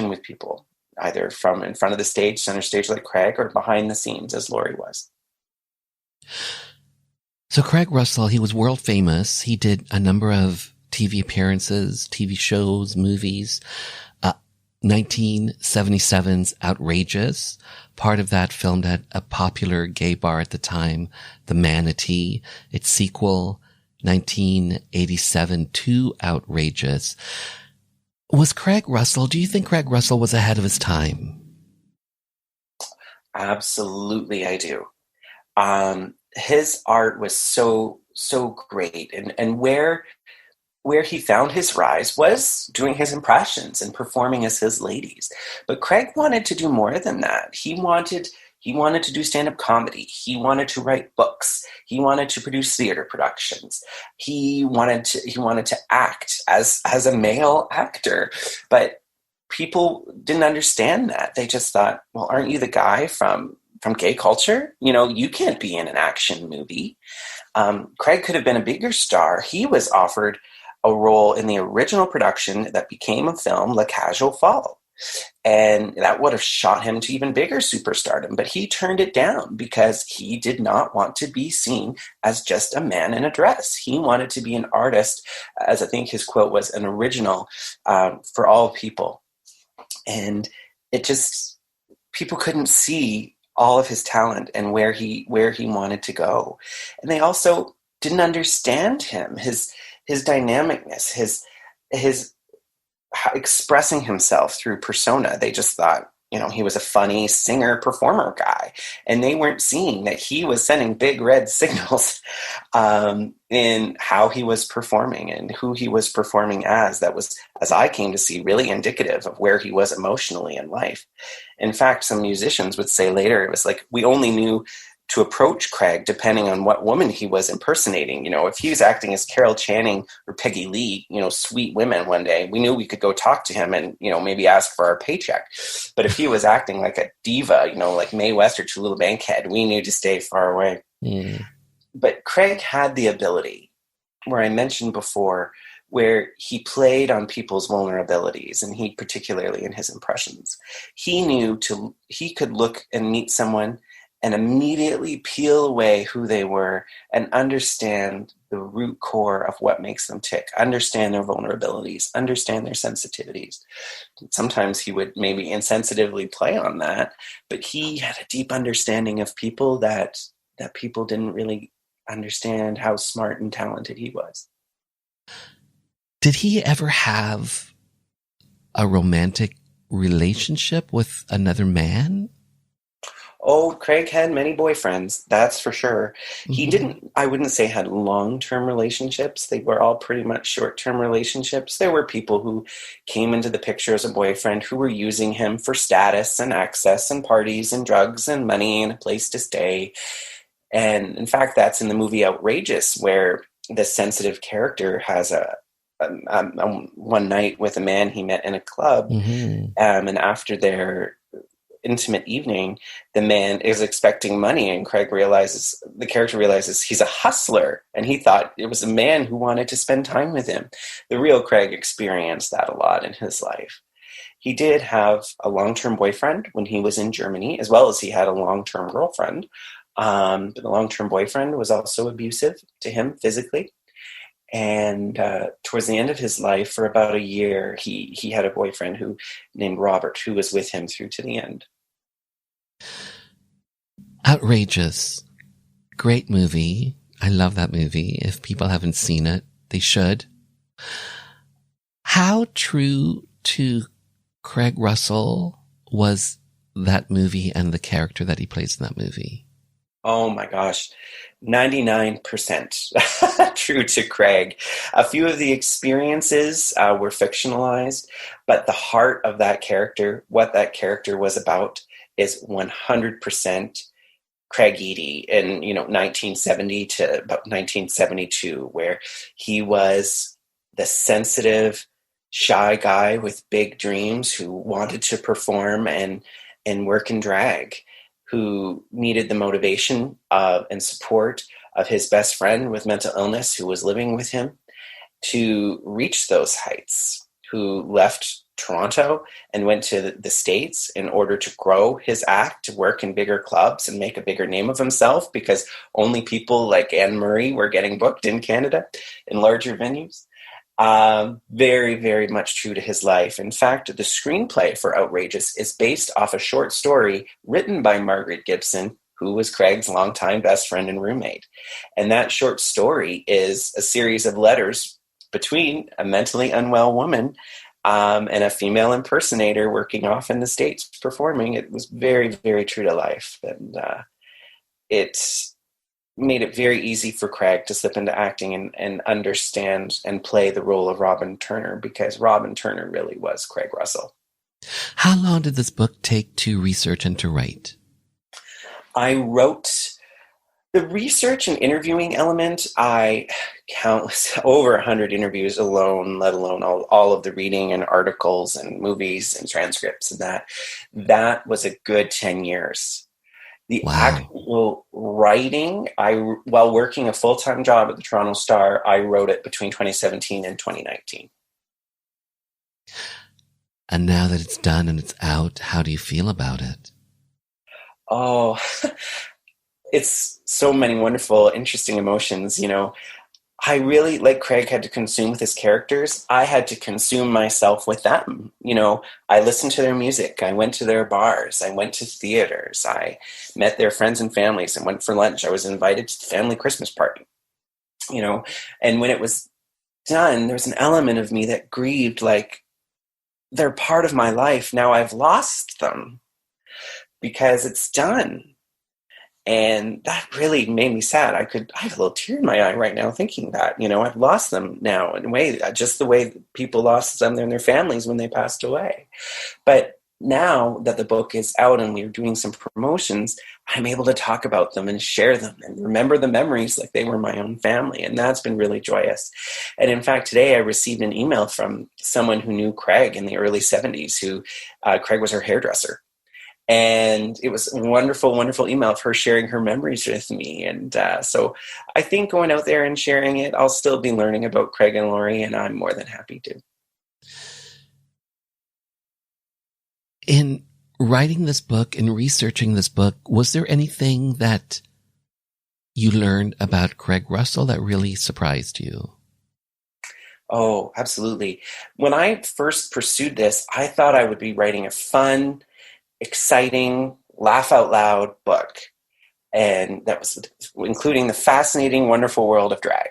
with people, either from in front of the stage, center stage like Craig, or behind the scenes as Laurie was. So Craig Russell, he was world famous. He did a number of TV appearances, TV shows, movies. 1977's Outrageous, part of that filmed at a popular gay bar at the time, the Manatee. Its sequel, 1987 to Outrageous. Do you think Craig Russell was ahead of his time? Absolutely, I do. His art was so great, and where he found his rise was doing his impressions and performing as his ladies. But Craig wanted to do more than that. He wanted to do stand-up comedy. He wanted to write books. He wanted to produce theater productions. He wanted to act as a male actor. But people didn't understand that. They just thought, well, aren't you the guy from gay culture? You can't be in an action movie. Craig could have been a bigger star. He was offered a role in the original production that became a film, La Casual Fall. And that would have shot him to even bigger superstardom. But he turned it down because he did not want to be seen as just a man in a dress. He wanted to be an artist, as I think his quote was, an original for all people. And it just, people couldn't see all of his talent and where he wanted to go. And they also didn't understand him, his dynamicness, his expressing himself through persona. They just thought, he was a funny singer performer guy, and they weren't seeing that he was sending big red signals in how he was performing and who he was performing as. That was, as I came to see, really indicative of where he was emotionally in life. In fact, some musicians would say later, it was like we only knew to approach Craig depending on what woman he was impersonating. If he was acting as Carol Channing or Peggy Lee, sweet women one day, we knew we could go talk to him and, maybe ask for our paycheck. But if he was acting like a diva, like Mae West or Tallulah Bankhead, we knew to stay far away. But Craig had the ability, where I mentioned before, where he played on people's vulnerabilities, and he particularly in his impressions, he could look and meet someone and immediately peel away who they were and understand the root core of what makes them tick, understand their vulnerabilities, understand their sensitivities. Sometimes he would maybe insensitively play on that, but he had a deep understanding of people that people didn't really understand how smart and talented he was. Did he ever have a romantic relationship with another man? Oh, Craig had many boyfriends, that's for sure. He didn't, I wouldn't say had long-term relationships. They were all pretty much short-term relationships. There were people who came into the picture as a boyfriend who were using him for status and access and parties and drugs and money and a place to stay. And in fact, that's in the movie Outrageous, where the sensitive character has a one night with a man he met in a club. And after their intimate evening, the man is expecting money, and the character realizes he's a hustler, and he thought it was a man who wanted to spend time with him. The real Craig experienced that a lot in his life. He did have a long-term boyfriend when he was in Germany, as well as he had a long-term girlfriend. But the long-term boyfriend was also abusive to him physically. And towards the end of his life, for about a year, he had a boyfriend named Robert, who was with him through to the end. Outrageous. Great movie. I love that movie. If people haven't seen it, they should. How true to Craig Russell was that movie and the character that he plays in that movie? Oh my gosh, 99% true to Craig. A few of the experiences were fictionalized, but the heart of that character, what that character was about, is 100% Craig Eadie in 1970 to about 1972, where he was the sensitive, shy guy with big dreams who wanted to perform and work in drag, who needed the motivation and support of his best friend with mental illness who was living with him to reach those heights, who left Toronto and went to the States in order to grow his act, to work in bigger clubs and make a bigger name of himself, because only people like Anne Murray were getting booked in Canada in larger venues. Very, very much true to his life. In fact, the screenplay for Outrageous is based off a short story written by Margaret Gibson, who was Craig's longtime best friend and roommate. And that short story is a series of letters between a mentally unwell woman and a female impersonator working off in the States performing. It was very, very true to life. And it made it very easy for Craig to slip into acting and understand and play the role of Robin Turner, because Robin Turner really was Craig Russell. How long did this book take to research and to write? I wrote the research and interviewing element. I countless over 100 interviews alone, let alone all of the reading and articles and movies and transcripts, and that was a good 10 years. The actual writing, while working a full-time job at the Toronto Star, I wrote it between 2017 and 2019. And now that it's done and it's out, how do you feel about it? Oh, it's so many wonderful, interesting emotions. I really, like Craig had to consume with his characters, I had to consume myself with them. I listened to their music. I went to their bars. I went to theaters. I met their friends and families and went for lunch. I was invited to the family Christmas party, and when it was done, there was an element of me that grieved, like, they're part of my life. Now I've lost them because it's done. And that really made me sad. I have a little tear in my eye right now thinking that, I've lost them now in a way, just the way people lost them in their families when they passed away. But now that the book is out and we're doing some promotions, I'm able to talk about them and share them and remember the memories like they were my own family. And that's been really joyous. And in fact, today I received an email from someone who knew Craig in the early 70s, who Craig was her hairdresser. And it was a wonderful, wonderful email of her sharing her memories with me. And so I think going out there and sharing it, I'll still be learning about Craig and Laurie, and I'm more than happy to. In writing this book and researching this book, was there anything that you learned about Craig Russell that really surprised you? Oh, absolutely. When I first pursued this, I thought I would be writing a fun, exciting, laugh out loud book. And that was including the fascinating, wonderful world of drag.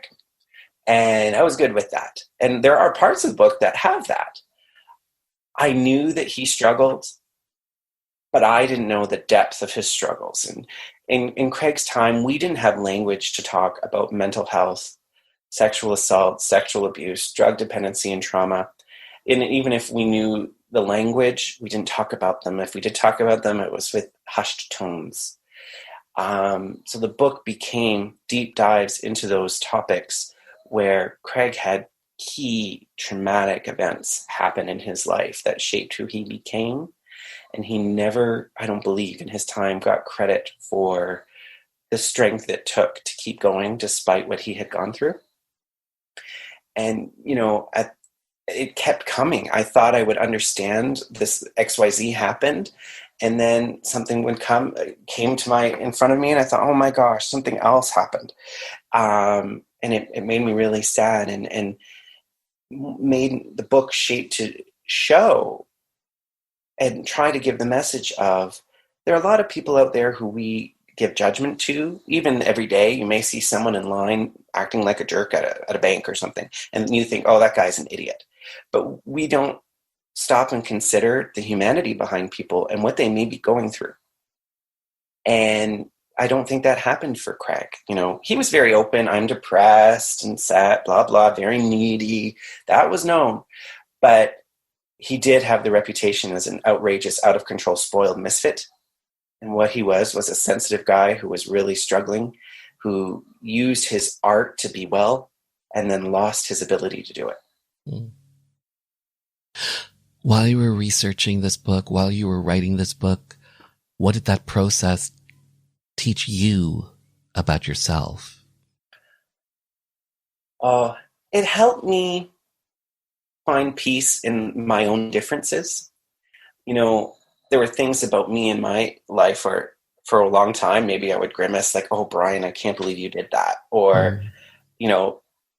And I was good with that. And there are parts of the book that have that. I knew that he struggled, but I didn't know the depth of his struggles. And in Craig's time, we didn't have language to talk about mental health, sexual assault, sexual abuse, drug dependency, and trauma. And even if we knew the language, we didn't talk about them. If we did talk about them, it was with hushed tones. So the book became deep dives into those topics where Craig had key traumatic events happen in his life that shaped who he became. And he never, I don't believe in his time, got credit for the strength it took to keep going despite what he had gone through. And, it kept coming. I thought I would understand this XYZ happened, and then something would came to in front of me, and I thought, oh my gosh, something else happened. And it made me really sad and made the book shape to show and try to give the message of there are a lot of people out there who we give judgment to. Even every day, you may see someone in line acting like a jerk at a bank or something, and you think, oh, that guy's an idiot. But we don't stop and consider the humanity behind people and what they may be going through. And I don't think that happened for Craig. He was very open. I'm depressed and sad, blah, blah, very needy. That was known. But he did have the reputation as an outrageous, out of control, spoiled misfit. And what he was a sensitive guy who was really struggling, who used his art to be well, and then lost his ability to do it. Mm. While you were researching this book, while you were writing this book, what did that process teach you about yourself? It helped me find peace in my own differences. There were things about me in my life where for a long time, maybe I would grimace like, oh, Brian, I can't believe you did that. Or,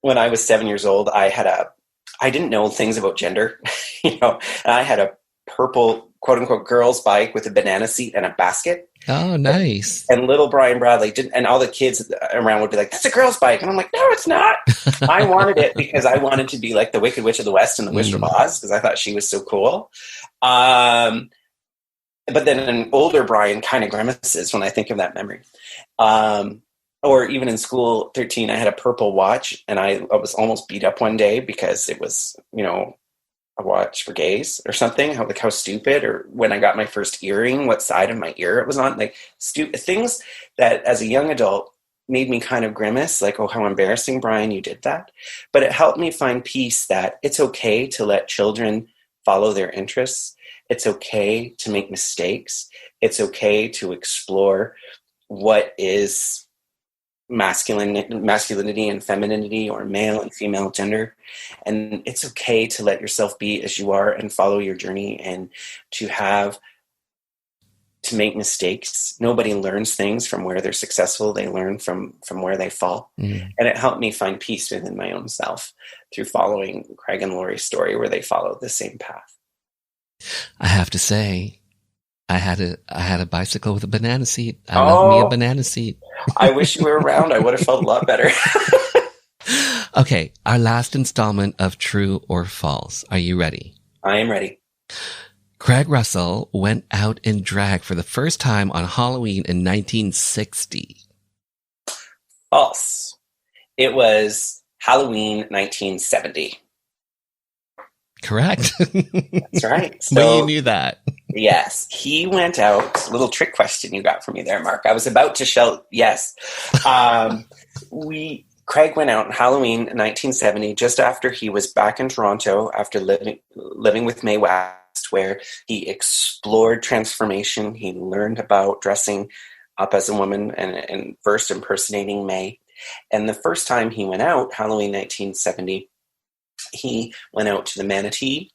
when I was 7 years old, I didn't know things about gender, and I had a purple, quote unquote, girl's bike with a banana seat and a basket. Oh, nice. And little Brian Bradley didn't, and all the kids around would be like, that's a girl's bike. And I'm like, no, it's not. I wanted it because I wanted to be like the Wicked Witch of the West and the Wizard of Oz because I thought she was so cool. But then an older Brian kind of grimaces when I think of that memory. Or even in school, 13, I had a purple watch, and I was almost beat up one day because it was, a watch for gays or something. How stupid. Or when I got my first earring, what side of my ear it was on. Like stupid things that as a young adult made me kind of grimace, like, oh, how embarrassing, Brian, you did that. But it helped me find peace that it's okay to let children follow their interests. It's okay to make mistakes. It's okay to explore what is masculinity and femininity, or male and female gender. And it's okay to let yourself be as you are and follow your journey, and to make mistakes. Nobody learns things from where they're successful. They learn from where they fall. And it helped me find peace within my own self through following Craig and Lori's story, where they followed the same path. I have to say, I had a bicycle with a banana seat. I love me a banana seat. I wish you were around. I would have felt a lot better. Okay, our last installment of True or False. Are you ready? I am ready. Craig Russell went out in drag for the first time on Halloween in 1960. False. It was Halloween 1970. Correct. That's right. So, but you knew that. Yes. He went out. A little trick question you got from me there, Mark. I was about to shout yes. Craig went out on Halloween 1970, just after he was back in Toronto after living with Mae West, where he explored transformation. He learned about dressing up as a woman and first impersonating Mae. And the first time he went out, Halloween 1970, he went out to the Manatee,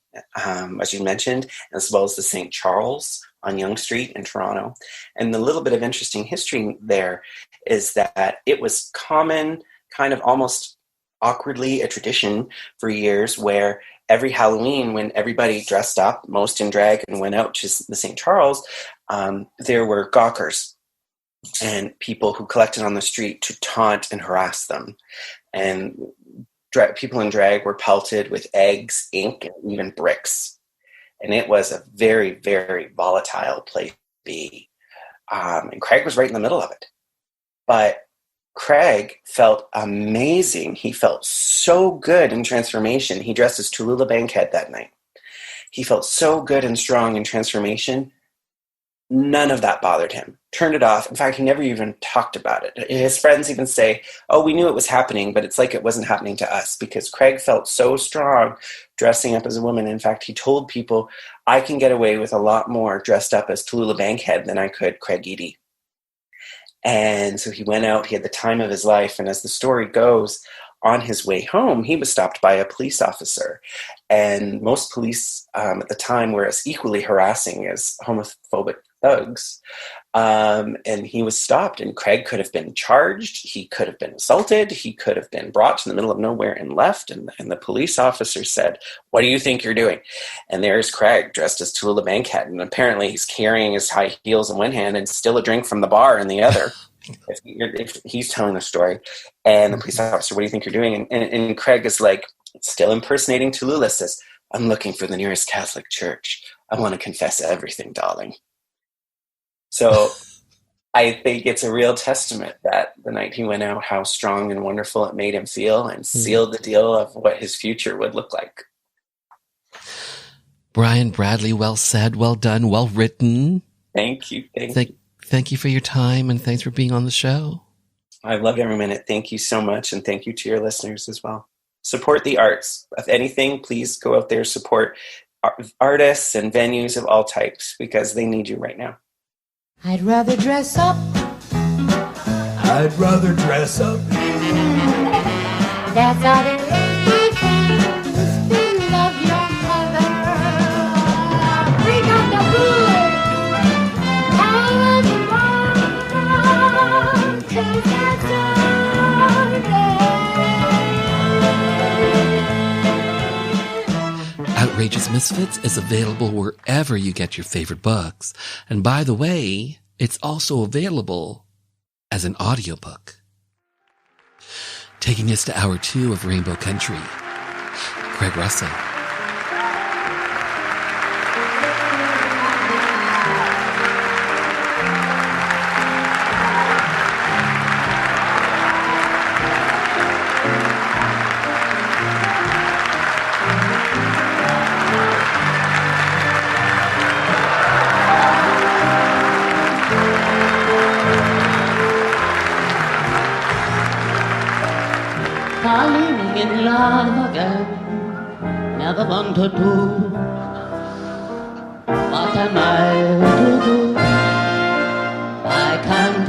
as you mentioned, as well as the St. Charles on Yonge Street in Toronto. And the little bit of interesting history there is that it was common, kind of almost awkwardly a tradition for years, where every Halloween, when everybody dressed up, most in drag, and went out to the St. Charles, there were gawkers and people who collected on the street to taunt and harass them. And people in drag were pelted with eggs, ink, and even bricks. And it was a very, very volatile place to be. And Craig was right in the middle of it. But Craig felt amazing. He felt so good in transformation. He dressed as Tallulah Bankhead that night. He felt so good and strong in transformation. None of that bothered him. Turned it off. In fact, he never even talked about it. His friends even say, oh, we knew it was happening, but it's like it wasn't happening to us, because Craig felt so strong dressing up as a woman. In fact, he told people, I can get away with a lot more dressed up as Tallulah Bankhead than I could Craig Eadie. And so he went out, he had the time of his life. And as the story goes, on his way home, he was stopped by a police officer. And most police at the time were as equally harassing as homophobic thugs. And he was stopped, and Craig could have been charged. He could have been assaulted. He could have been brought to the middle of nowhere and left. And the police officer said, what do you think you're doing? And there's Craig dressed as Tallulah Bankhead. And apparently he's carrying his high heels in one hand and still a drink from the bar in the other. if he's telling the story. And the police officer, what do you think you're doing? And Craig is like, still impersonating Tallulah, says, I'm looking for the nearest Catholic church. I want to confess everything, darling. So I think it's a real testament that the night he went out, how strong and wonderful it made him feel, and sealed the deal of what his future would look like. Brian Bradley, well said, well done, well written. Thank you. Thank you for your time, and thanks for being on the show. I loved every minute. Thank you so much, and thank you to your listeners as well. Support the arts. If anything, please go out there, support artists and venues of all types, because they need you right now. I'd rather dress up. I'd rather dress up. That's how they raise my friend. Still love your mother. We got the blues. And the cause that's Outrageous Misfits is available wherever you get your favorite books. And by the way, it's also available as an audiobook. Taking us to hour 2 of Rainbow Country, Craig Russell. Falling in love again, never want to do. What am I to do? I can't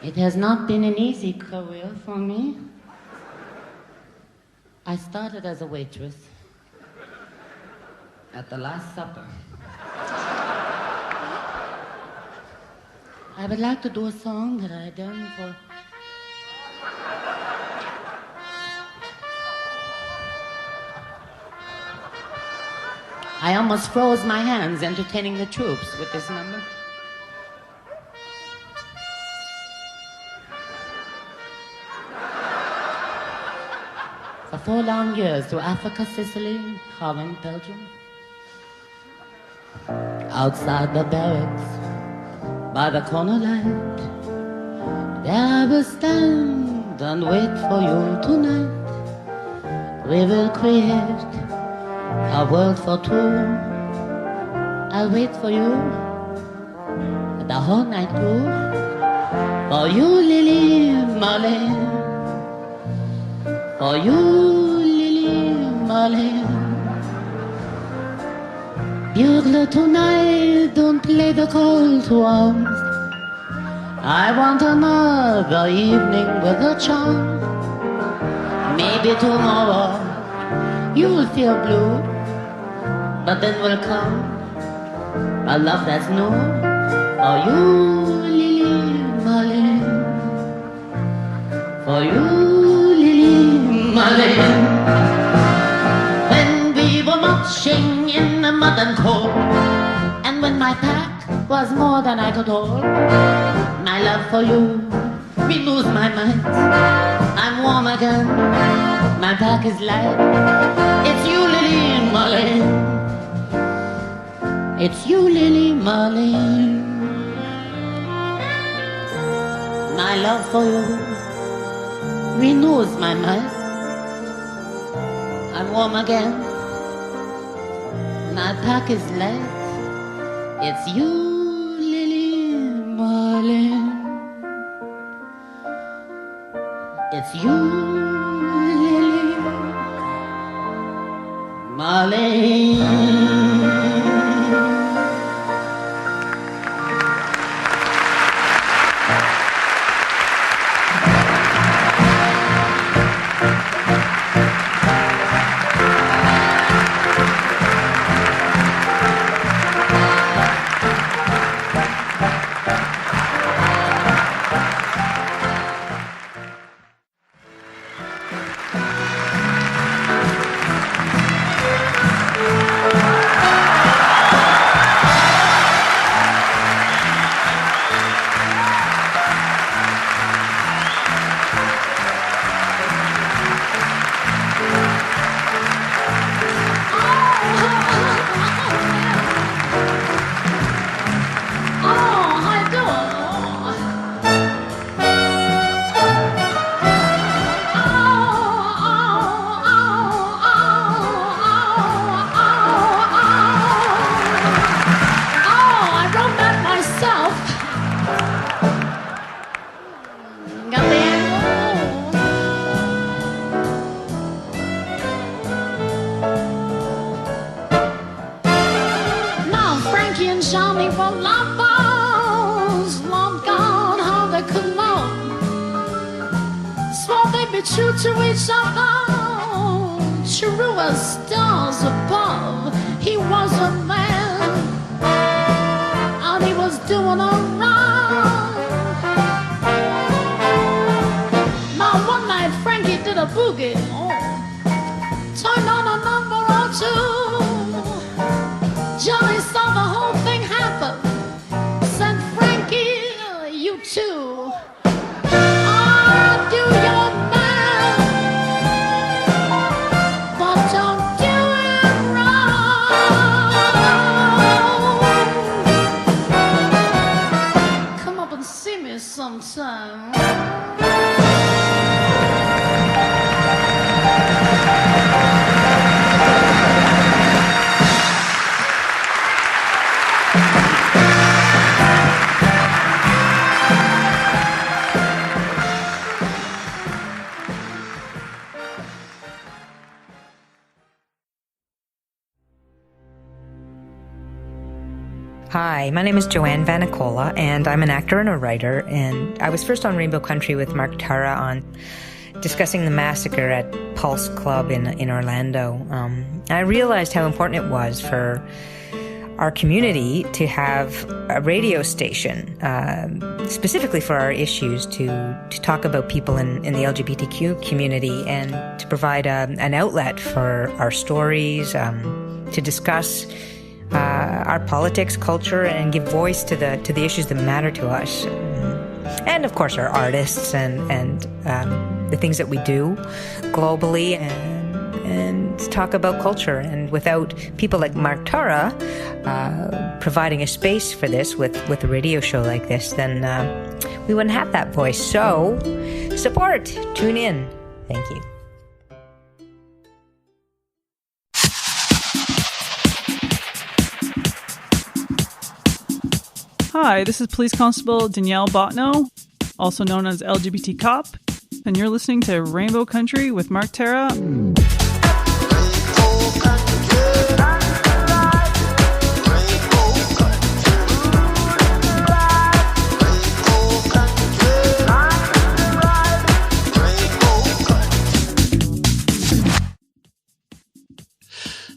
It has not been an easy career for me. I started as a waitress at the Last Supper. I would like to do a song that I done for... I almost froze my hands entertaining the troops with this number. For 4 long years through Africa, Sicily, Holland, Belgium. Outside the barracks, by the corner light, there I will stand and wait for you tonight. We will create a world for two. I'll wait for you the whole night through. For you, Lily Marlene. For you, Lily Marlene. Bugler tonight, don't play the call to arms. I want another evening with a charm. Maybe tomorrow you'll feel blue, but then will come a love that's new. For you, Lily Marlene. For you, Lily Marlene. When we were marching in the mud and cold, and when my pack was more than I could hold, my love for you renews my mind. I'm warm again, my pack is light. It's you, Lily Marlene. It's you, Lily Marlene. My love for you renews my mind. I'm warm again, my pack is light. It's you, Lily Marlene. It's you, Lily Marlene. True to each other, true as stars above. He was a man, and he was doing alright. Now one night Frankie did a boogie, turned on a number or two. Johnny saw the whole thing happen, said, Frankie, you too. Do your sometime. Hi, my name is Joanne Vanicola, and I'm an actor and a writer, and I was first on Rainbow Country with Mark Tara on discussing the massacre at Pulse Club in Orlando. I realized how important it was for our community to have a radio station, specifically for our issues, to talk about people in the LGBTQ community and to provide an outlet for our stories, to discuss our politics, culture, and give voice to the issues that matter to us. And of course our artists and the things that we do globally, and talk about culture. And without people like Mark Tara providing a space for this with a radio show like this, then we wouldn't have that voice. So support, tune in. Thank you. Hi, this is Police Constable Danielle Botno, also known as LGBT Cop, and you're listening to Rainbow Country with Mark Tara.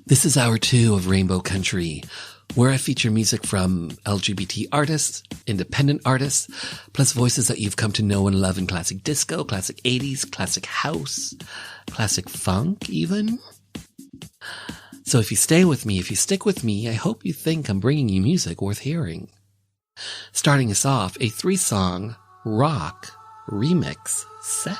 This is hour 2 of Rainbow Country, where I feature music from LGBT artists, independent artists, plus voices that you've come to know and love in classic disco, classic 80s, classic house, classic funk even. So if you stay with me, if you stick with me, I hope you think I'm bringing you music worth hearing. Starting us off, a 3-song rock remix set.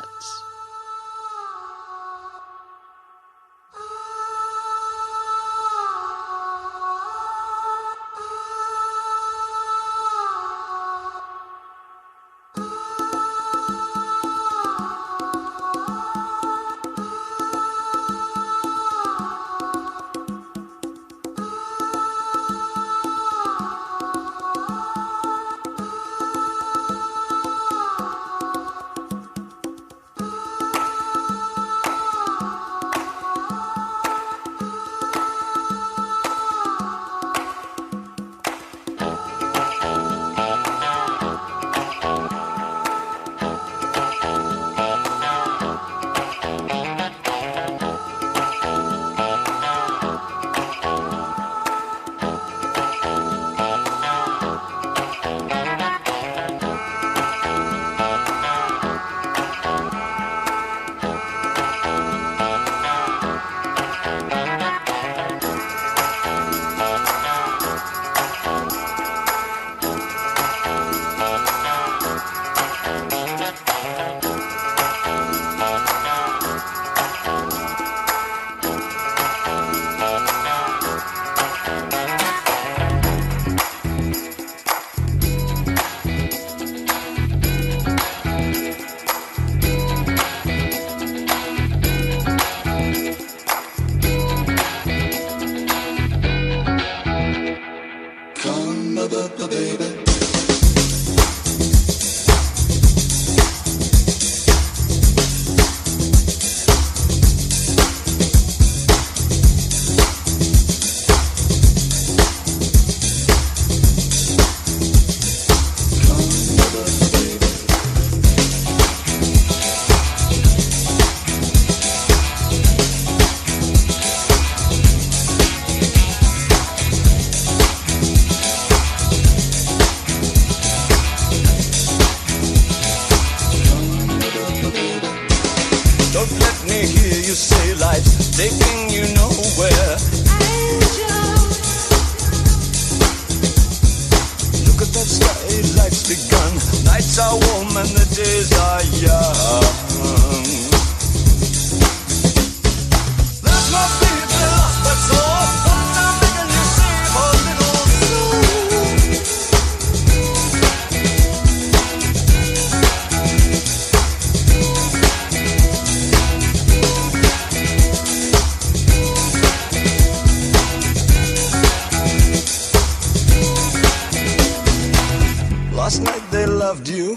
Last night they loved you,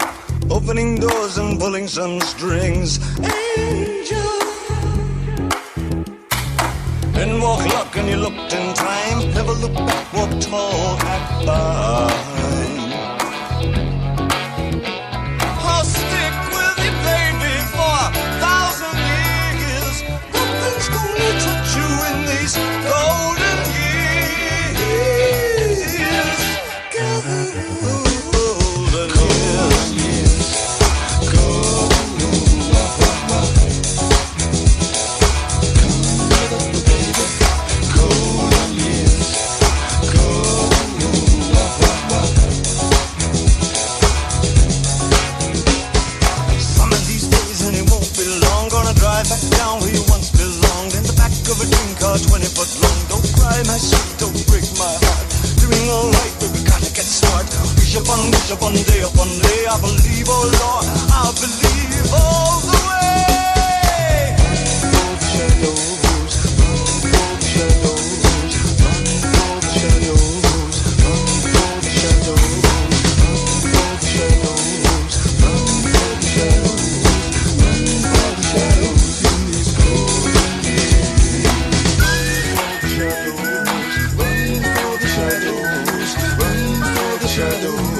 opening doors and pulling some strings. Angel, Then walk luck and you looked in time. Never look back, walk tall, act fine. I'll stick with you, baby, for 1,000 years. Nothing's gonna touch you in these golden years. Golden years. Back down where you once belonged, in the back of a dream car 20 foot long. Don't cry, my sweet, don't break my heart. Doing alright, but we gotta get smart. Wish upon day upon day. I believe, oh Lord, I believe all the way. Run for the shadows, run for the shadows, run for the shadows, run for the shadows, run for the shadows, run for the shadows, run for the shadows.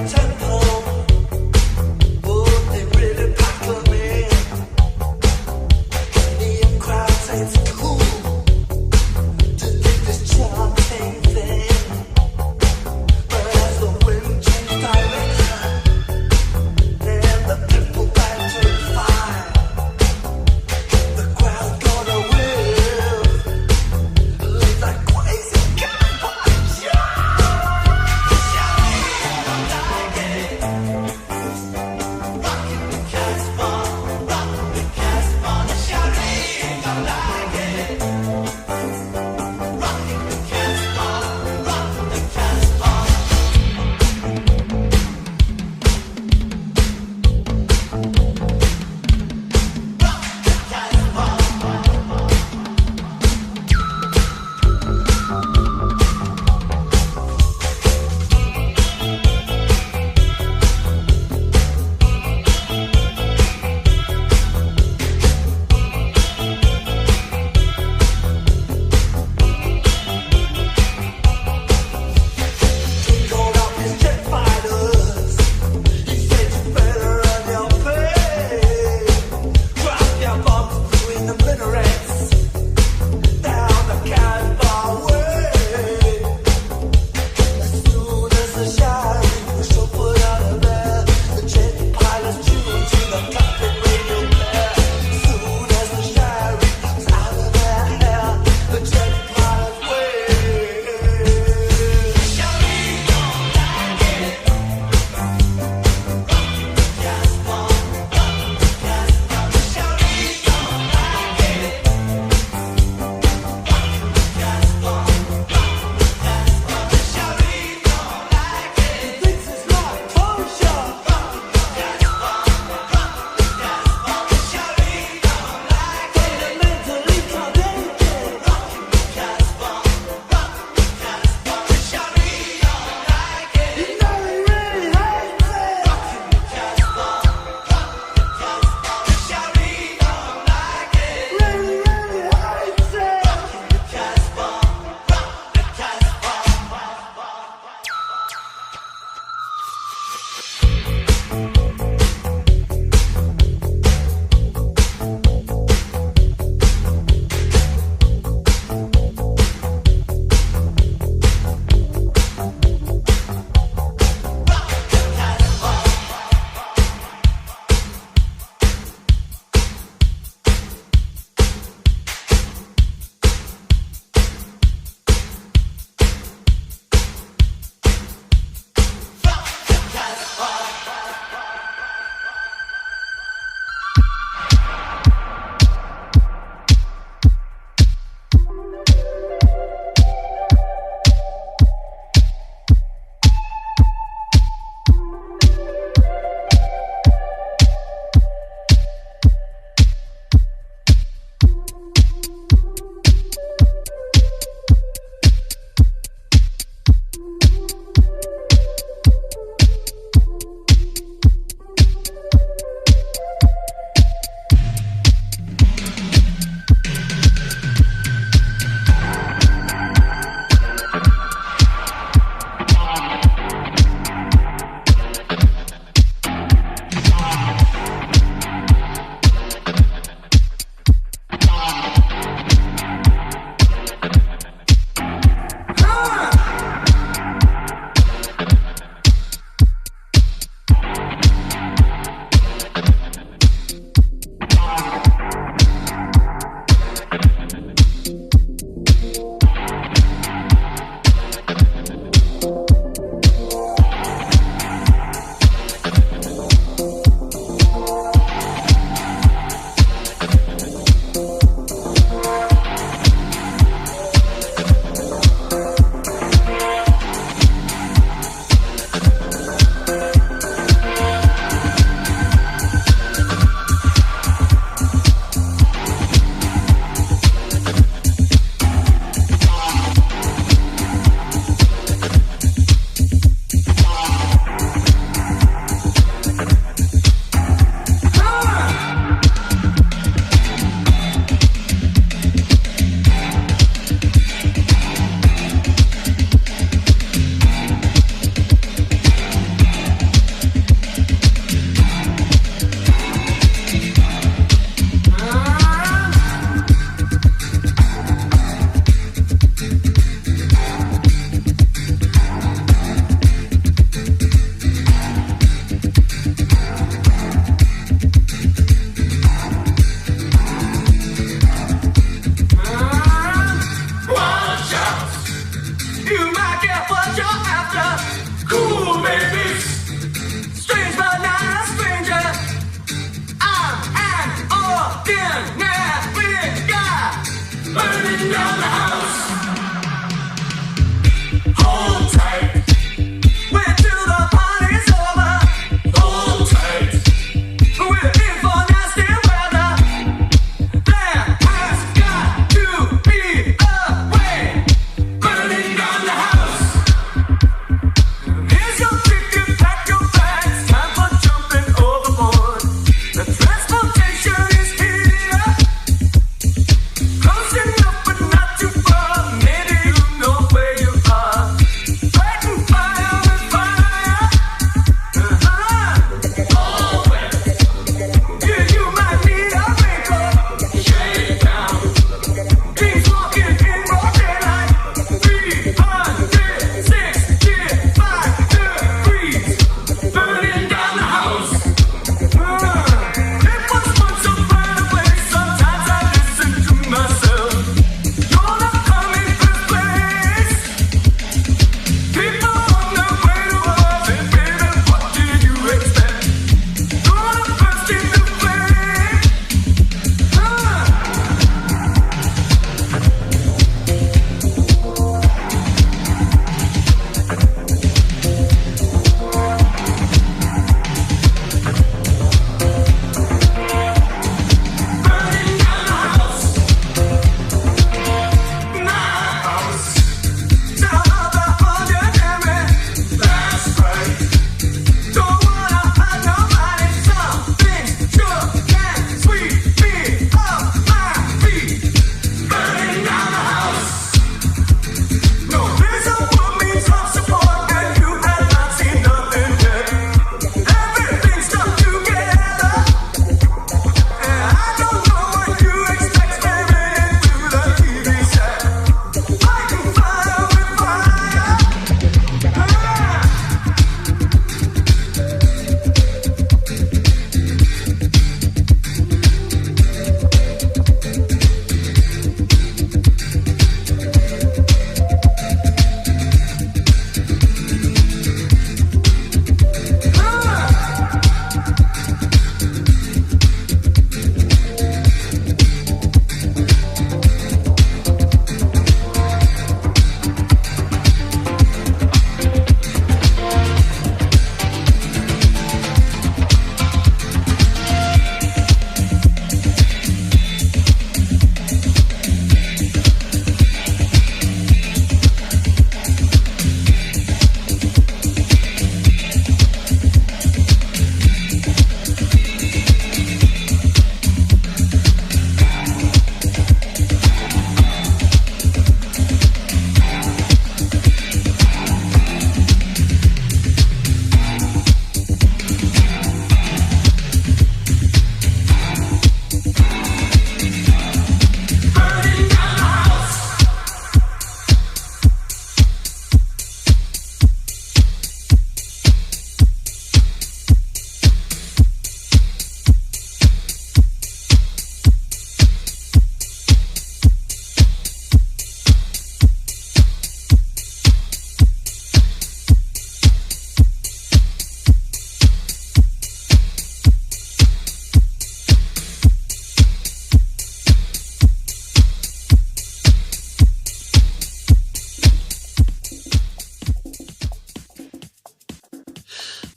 Temple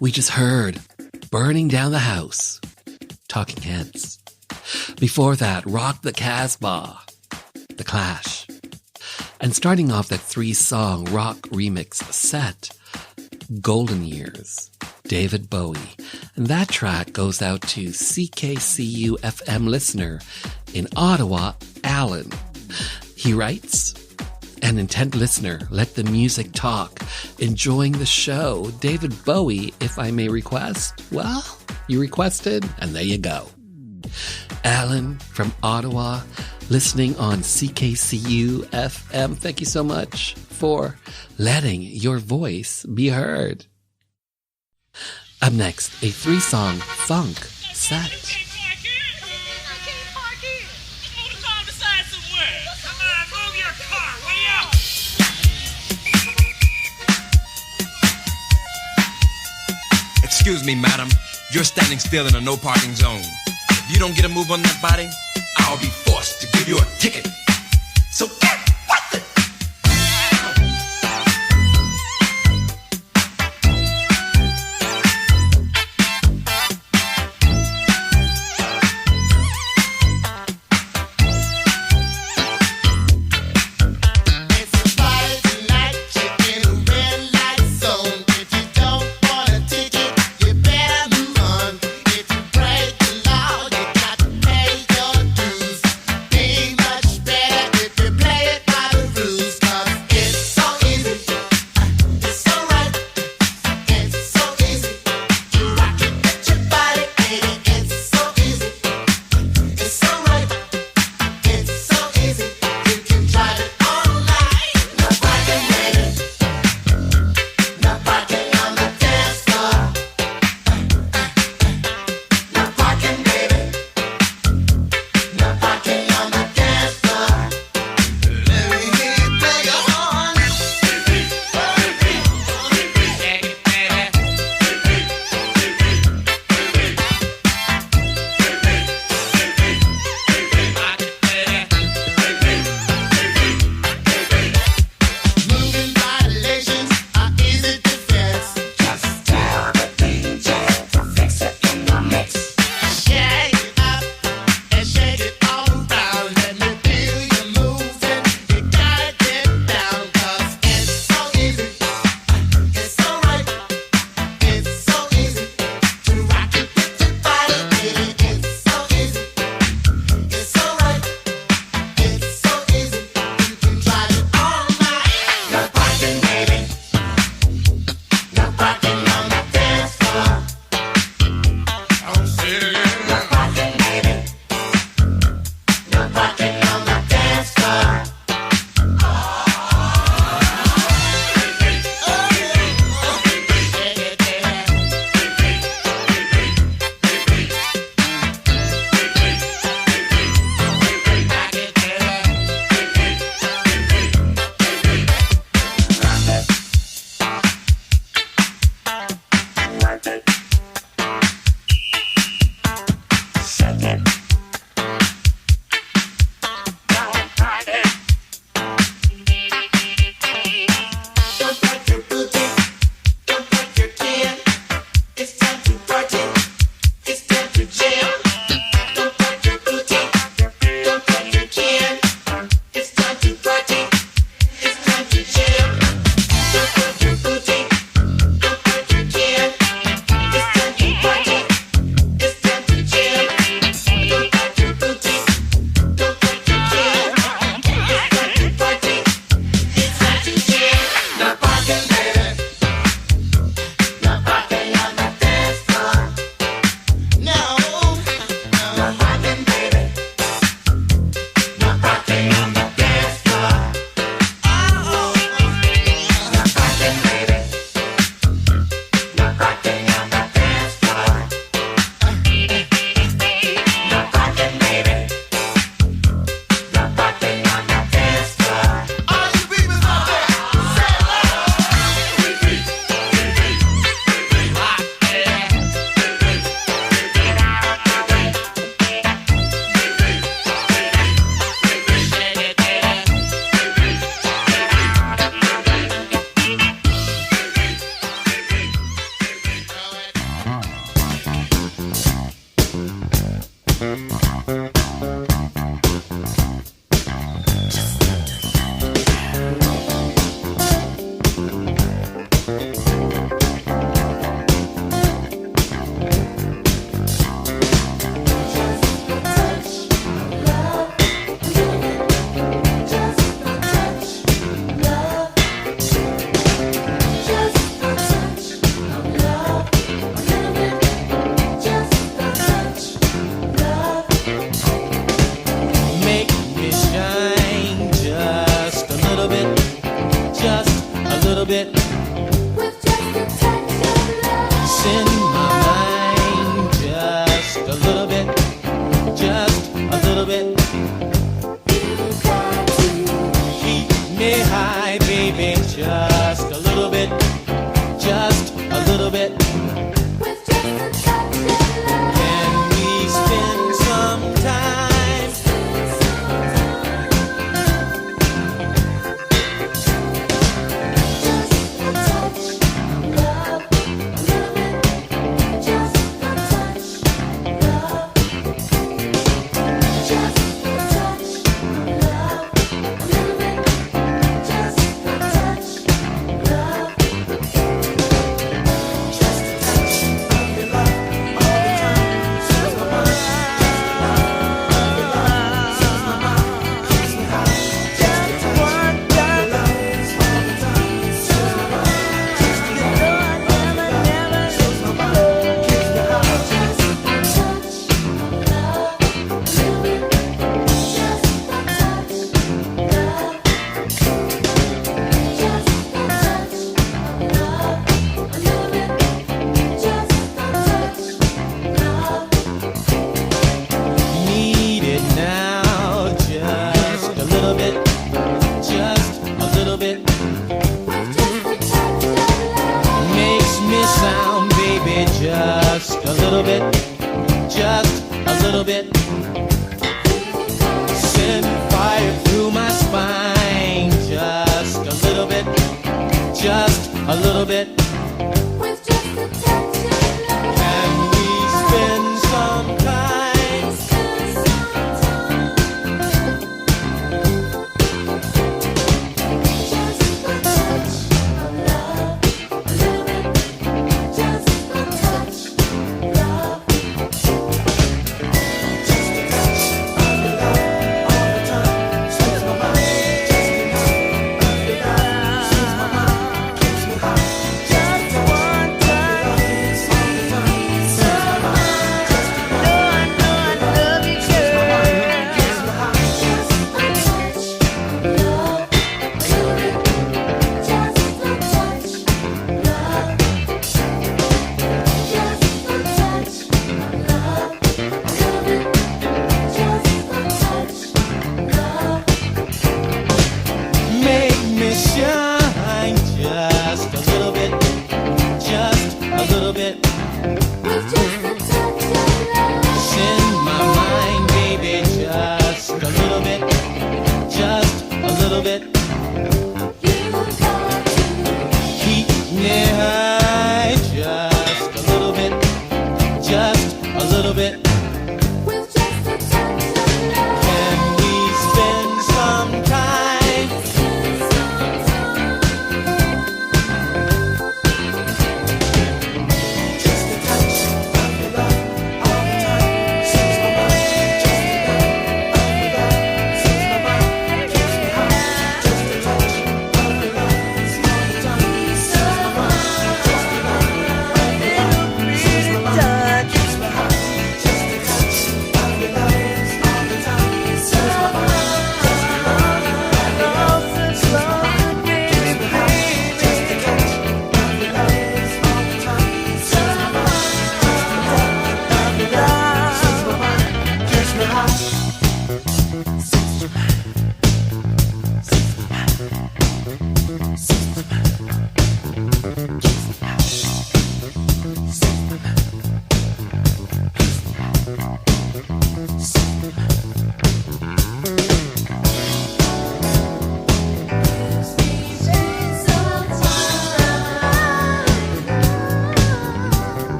We just heard Burning Down the House, Talking Heads. Before that, Rock the Casbah, The Clash. And starting off that 3-song rock remix set, Golden Years, David Bowie. And that track goes out to CKCU FM listener in Ottawa, Alan. He writes, an intent listener, let the music talk. Enjoying the show. David Bowie, if I may request. Well, you requested, and there you go. Alan from Ottawa, listening on CKCU FM. Thank you so much for letting your voice be heard. Up next, a 3-song funk set. Excuse me, madam. You're standing still in a no parking zone. If you don't get a move on that body, I'll be forced to give you a ticket. So get with it! little bit. Can we spend some time?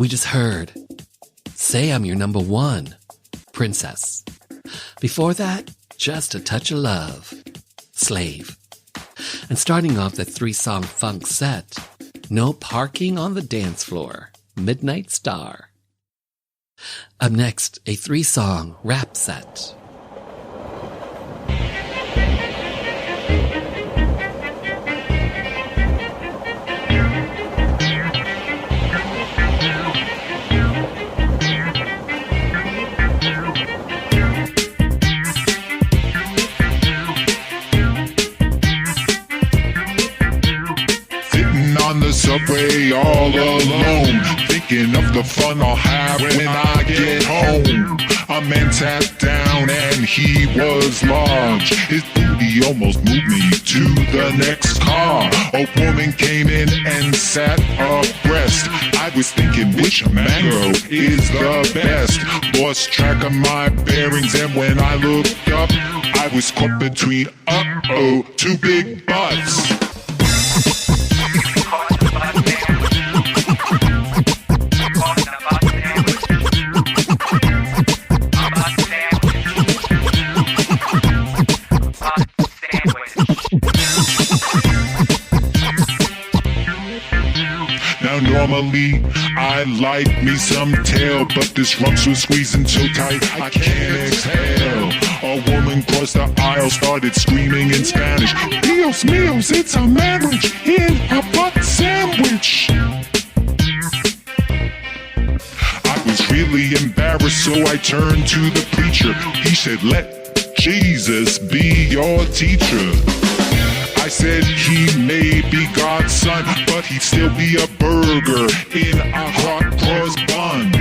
We just heard Say I'm Your Number One, Princess. Before that, Just a Touch of Love, Slave. And starting off the 3-song funk set, No Parking on the Dance Floor, Midnight Star. Up next, a 3-song rap set. On the subway all alone, thinking of the fun I'll have when I get home. A man sat down and he was large. His booty almost moved me to the next car. A woman came in and sat abreast. I was thinking which mango is the best. Lost track of my bearings and when I looked up, I was caught between two big butts. Now normally I like me some tail, but this rumps was squeezing so tight I can't exhale. A woman crossed the aisle, started screaming in Spanish, Dios míos, it's a marriage in a butt sandwich. I was really embarrassed, so I turned to the preacher. He said, let Jesus be your teacher. I said he may be God's son, but he'd still be a burger in a hot cross bun.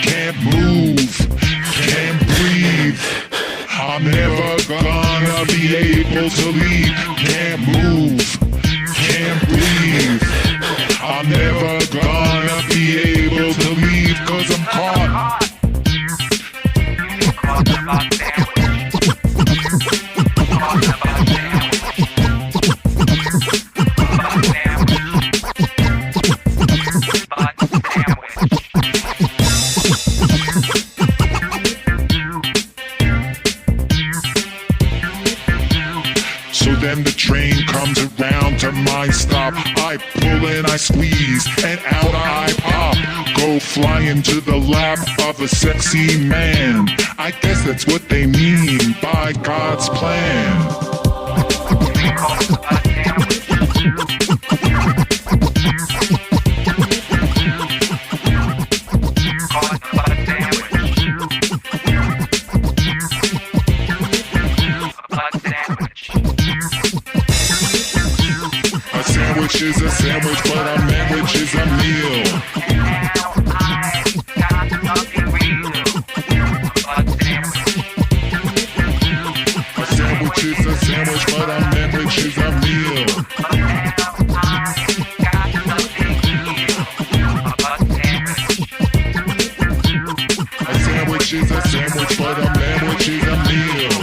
Can't move, can't breathe. I'm never gonna be able to leave. Can't move, can't breathe. I'm never gonna be able to leave 'cause I'm caught. Then the train comes around to my stop. I pull and I squeeze and out I pop. Go flying to the lap of a sexy man. I guess that's what they mean by God's plan. Is a sandwich, but a manwich is a meal. A sandwich is a sandwich, but a manwich is a meal. A sandwich is a sandwich, but a manwich is a meal.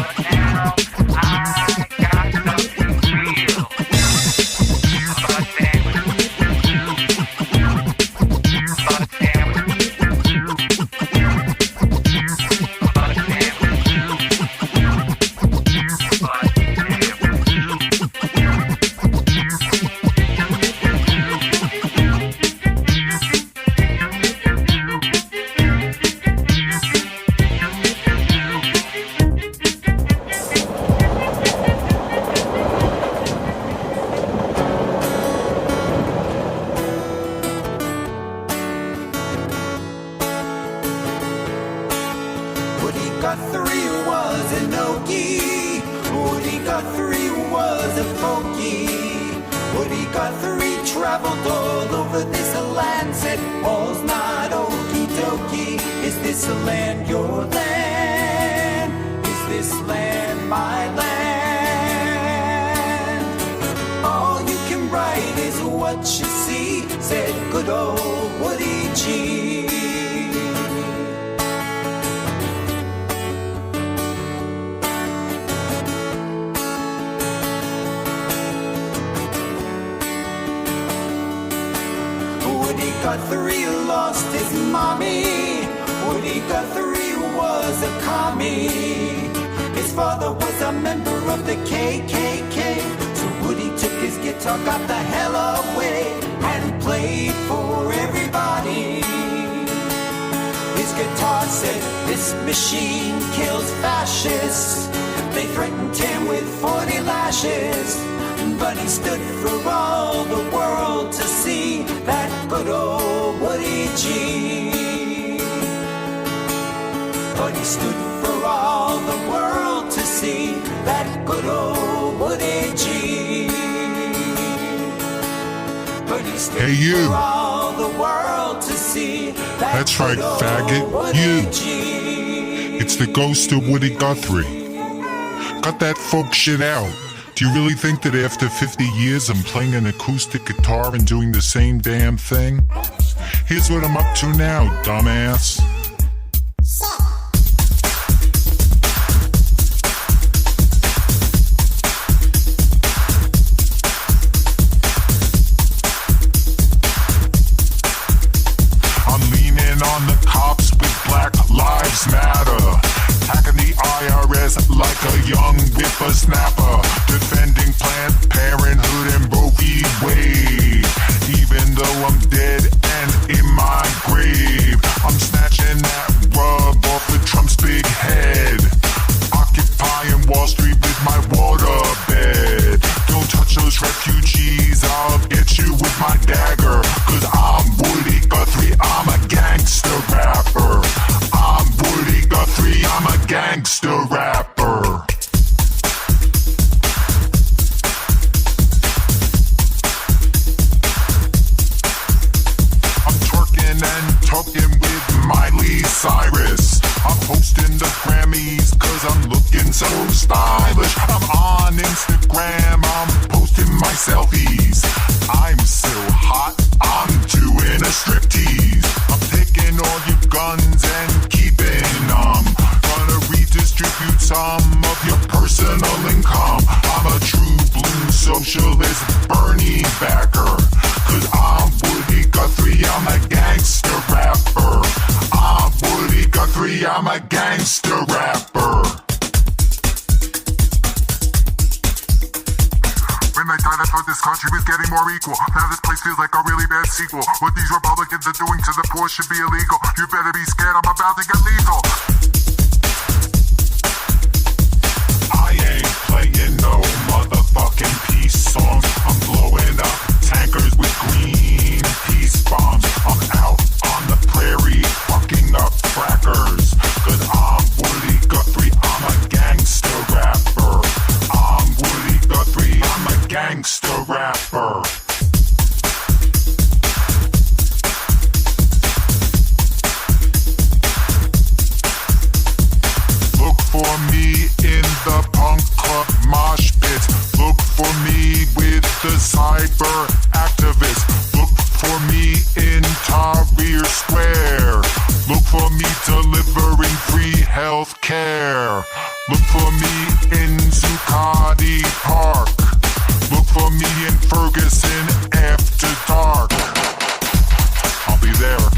Guthrie was an Okie. Woody Guthrie was a folkie. Woody Guthrie traveled all over this land. Said, all's not okie dokie. Is this a land your land? Is this land my land? All you can write is what you see. Said good mommy. Woody Guthrie was a commie. His father was a member of the KKK. So Woody took his guitar, got the hell away, and played for everybody. His guitar said, "This machine kills fascists." They threatened him with 40 lashes, but he stood for all the world to see, that good old Woody G. But he stood for all the world to see, that good old Woody G. But he stood Hey, you. for all the world to see, that That's right, good old faggot. Woody You. G. It's the ghost of Woody Guthrie. Cut that folk shit out. Do you really think that after 50 years I'm playing an acoustic guitar and doing the same damn thing? Here's what I'm up to now, dumbass. I'm leaning on the cops with Black Lives Matter. Hacking the IRS like a young whippersnapper. Defending Planned Parenthood and Roe v. Wade. Even though I'm dead and in my grave, I'm snatching that rub off of Trump's big head. Occupying Wall Street with my waterbed. Don't touch those refugees, I'll get you with my dagger. Cause I'm Woody Guthrie, I'm a gangster rapper. I'm Woody Guthrie, I'm a gangster rapper. I'm twerking and talking with Miley Cyrus. I'm hosting the Grammys cause I'm looking so stylish. I'm on Instagram, I'm posting my selfies. I'm so hot, I'm doing a striptease. I'm taking all your guns and keeping them. Gonna redistribute some of your personal income. I'm a true blue socialist Bernie backer. Cause I'm Woody Guthrie, I'm a gangster rapper. I'm Woody Guthrie, I'm a gangster rapper. When I died, I thought this country was getting more equal. Now this place feels like a really bad sequel. What these Republicans are doing to the poor should be illegal. You better be scared, I'm about to get lethal. I ain't playing no motherfucking peace songs. I'm blowing up tankers with green peace bombs. I'm out on the prairie fucking up crackers. Cause I'm Woody Guthrie, I'm a gangster rapper. I'm Woody Guthrie, I'm a gangster rapper. Look for me in the punk club mosh pits. Look for me with the cyber activists. Look for me in Tahrir Square. Look for me delivering free health care. Look for me in Zuccotti Park. Look for me in Ferguson after dark. I'll be there.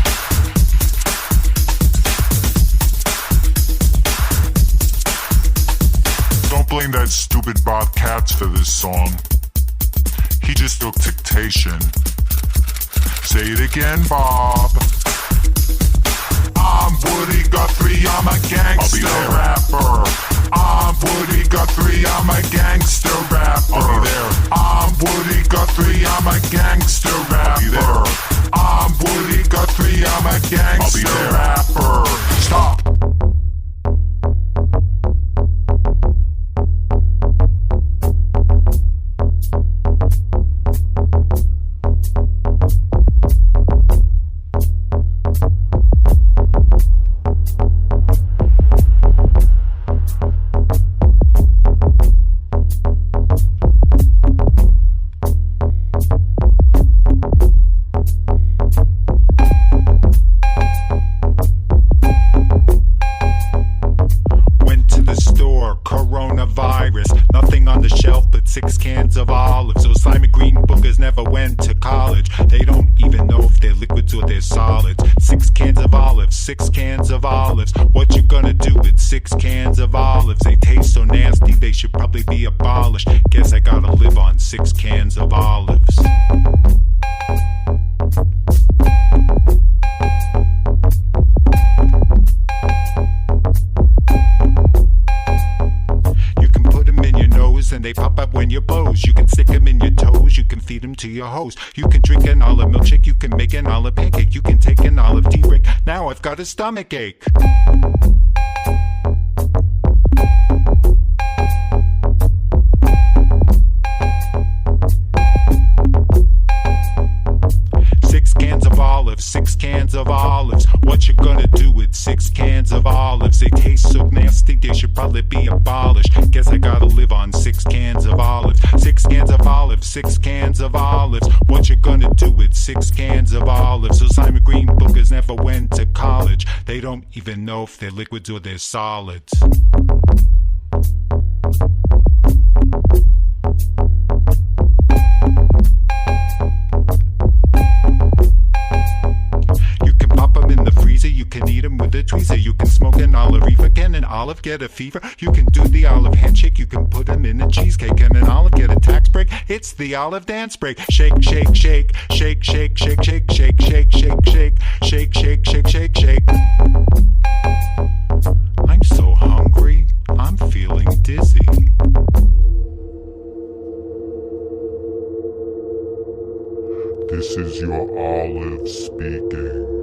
Don't blame that stupid Bob Katz for this song. He just took dictation. Say it again, Bob. I'm Woody Guthrie, I'm a gangster rapper. I'm Woody Guthrie, I'm a gangster rapper. I'll be there. I'm Woody Guthrie, I'm a gangster rapper. I'm Woody Guthrie, I'm a gangster rapper. Stop. 6 cans of olives. What you gonna do with 6 cans of olives? They taste so nasty, they should probably be abolished. Guess I gotta live on 6 cans of olives. You can put them in your nose and they pop up when you blows. You can stick them in your toes, you can feed them to your hose. You can drink an olive milkshake, you can make an olive pancake. You can take an olive tea break, now I've got a stomach ache. Six cans of olives. What you gonna do with 6 cans of olives? They taste so nasty, they should probably be abolished. Guess I gotta live on 6 cans of olives. 6 cans of olives, 6 cans of olives. What you gonna do with 6 cans of olives? Those lima green boogers never went to college. They don't even know if they're liquids or they're solids. You can eat them with a tweezer. You can smoke an olive reefer. Can an olive get a fever? You can do the olive handshake. You can put them in a cheesecake. Can an olive get a tax break? It's the olive dance break. Shake, shake, shake, shake, shake, shake, shake, shake, shake, shake, shake, shake, shake, shake, shake, shake. I'm so hungry. I'm feeling dizzy. This is your olive speaking.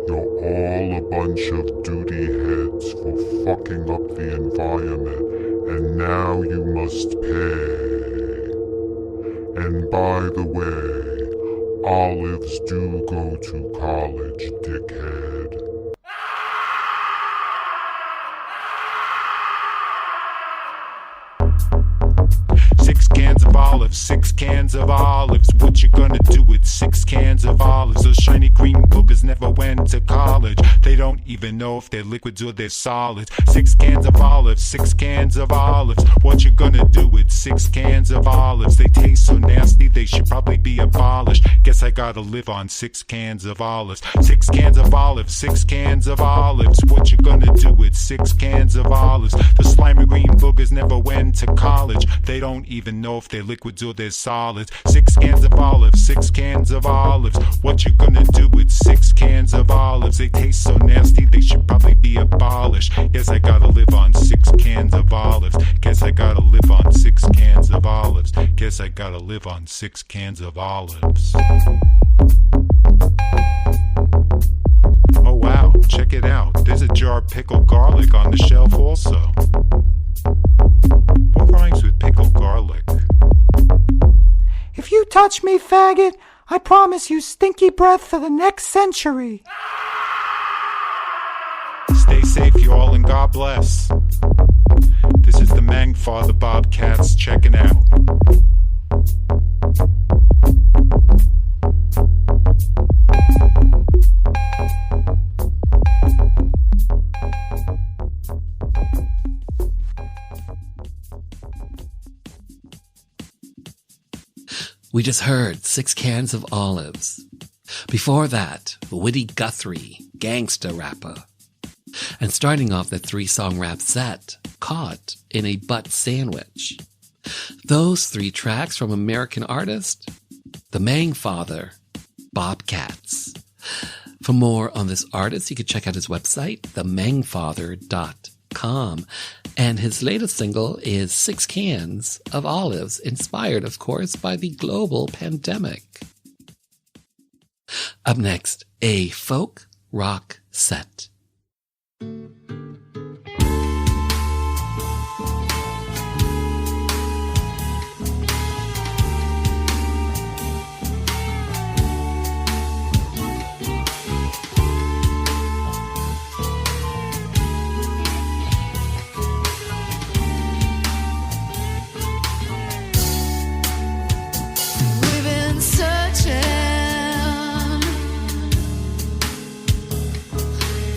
You're all a bunch of duty heads for fucking up the environment, and now you must pay. And by the way, olives do go to college, dickhead. Cans of olives, 6 cans of olives. What you gonna do with 6 cans of olives? Those shiny green boogers never went to college. They don't even know if they're liquids or they're solids. 6 cans of olives, 6 cans of olives. What you gonna do with 6 cans of olives? They taste so nasty, they should probably be abolished. Guess I gotta live on 6 cans of olives. 6 cans of olives, 6 cans of olives. What you gonna do with 6 cans of olives? The slimy green boogers never went to college. They don't even know if they're liquids or they're solids. 6 cans of olives, 6 cans of olives. What you gonna do with 6 cans of olives? They taste so nasty, they should probably be abolished. Guess I gotta live on 6 cans of olives. Guess I gotta live on 6 cans of olives. Guess I gotta live on 6 cans of olives. Oh wow, check it out. There's a jar of pickled garlic on the shelf also. What rhymes with pickled garlic? If you touch me, faggot, I promise you stinky breath for the next century. Stay safe, you all, and God bless. This is the Mangfather Bobcats checking out. We just heard 6 cans of olives. Before that, Witty Guthrie, gangsta rapper. And starting off the 3-song rap set, Caught in a Butt Sandwich. Those 3 tracks from American artist, the Mangfather, Bobcats. For more on this artist, you can check out his website, themangfather.com. And his latest single is 6 Cans of Olives, inspired, of course, by the global pandemic. Up next, a folk rock set.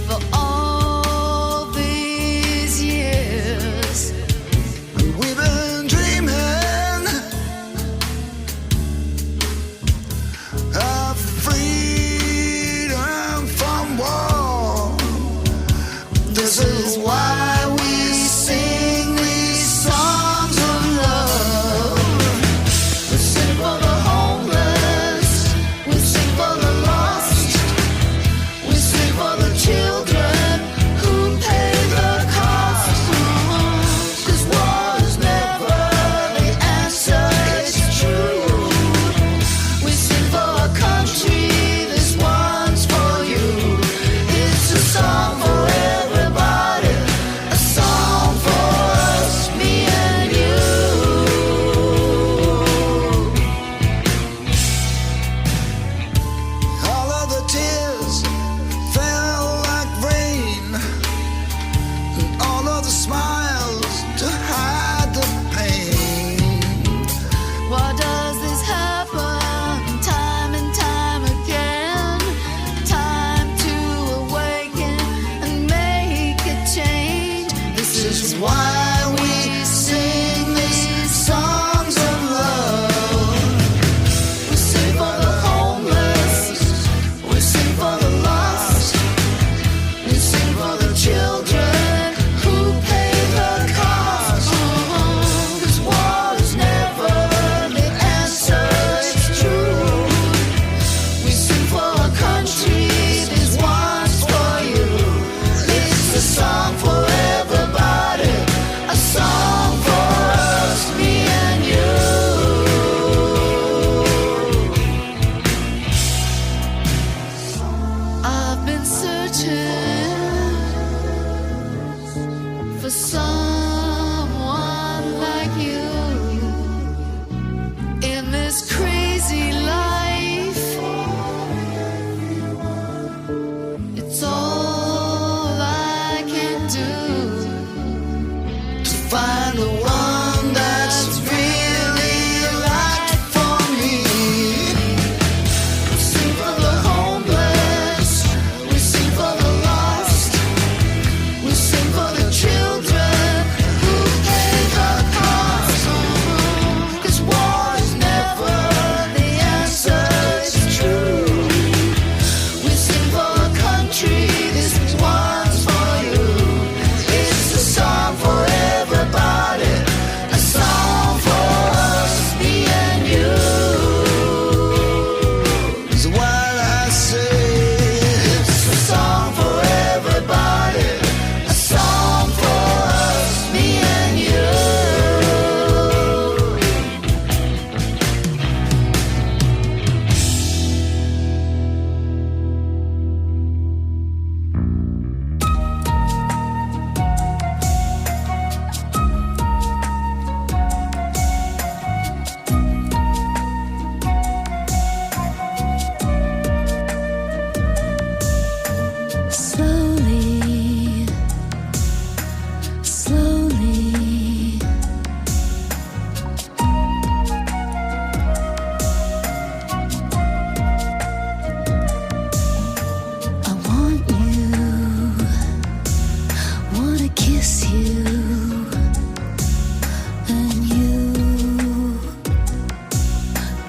For for someone like you in this crazy life. It's all I can do to find the one that's really right for me. We sing for the homeless, we sing for the lost, we sing for the children who paid the cost. 'Cause war is never the answer, it's true. We sing for a country, this one's for you. It's a song for everybody, a song for us, me and you. Is what I say. It's a song for everybody, a song for us, me and you. Slowly, slowly, I want you, wanna kiss you, and you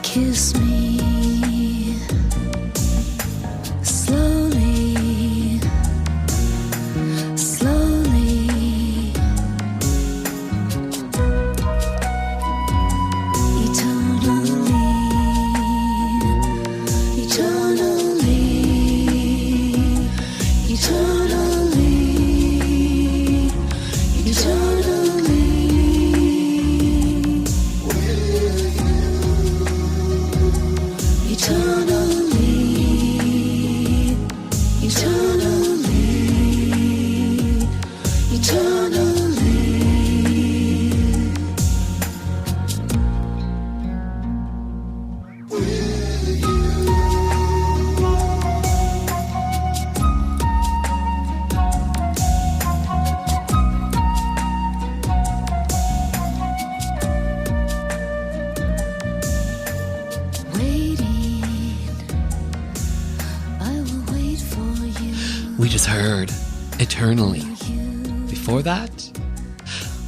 kiss me. Slowly, slowly, eternally, eternally, eternally, eternally. Eternally, eternally, eternally. We just heard Eternally. Before that,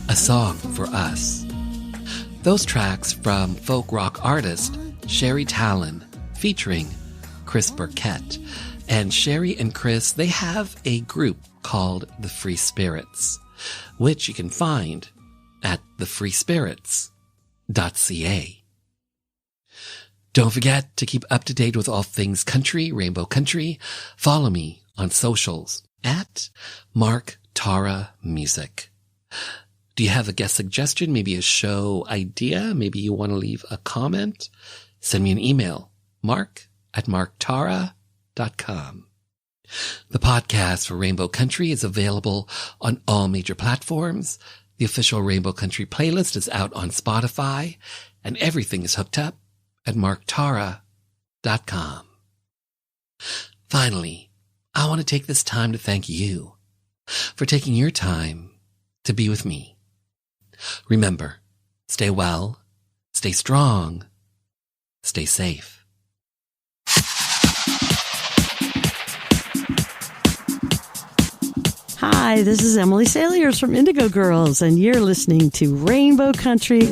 A Song for Us. Those tracks from folk rock artist Sherry Talon featuring Chris Burkett. And Sherry and Chris, they have a group called the Free Spirits, which you can find at thefreespirits.ca. Don't forget to keep up to date with all things country, Rainbow Country. Follow me on socials at Mark Tara Music. Do you have a guest suggestion? Maybe a show idea? Maybe you want to leave a comment? Send me an email, mark@marktara.com. The podcast for Rainbow Country is available on all major platforms. The official Rainbow Country playlist is out on Spotify, and everything is hooked up at marktara.com. Finally, I want to take this time to thank you for taking your time to be with me. Remember, stay well, stay strong, stay safe. Hi, this is Emily Saliers from Indigo Girls, and you're listening to Rainbow Country.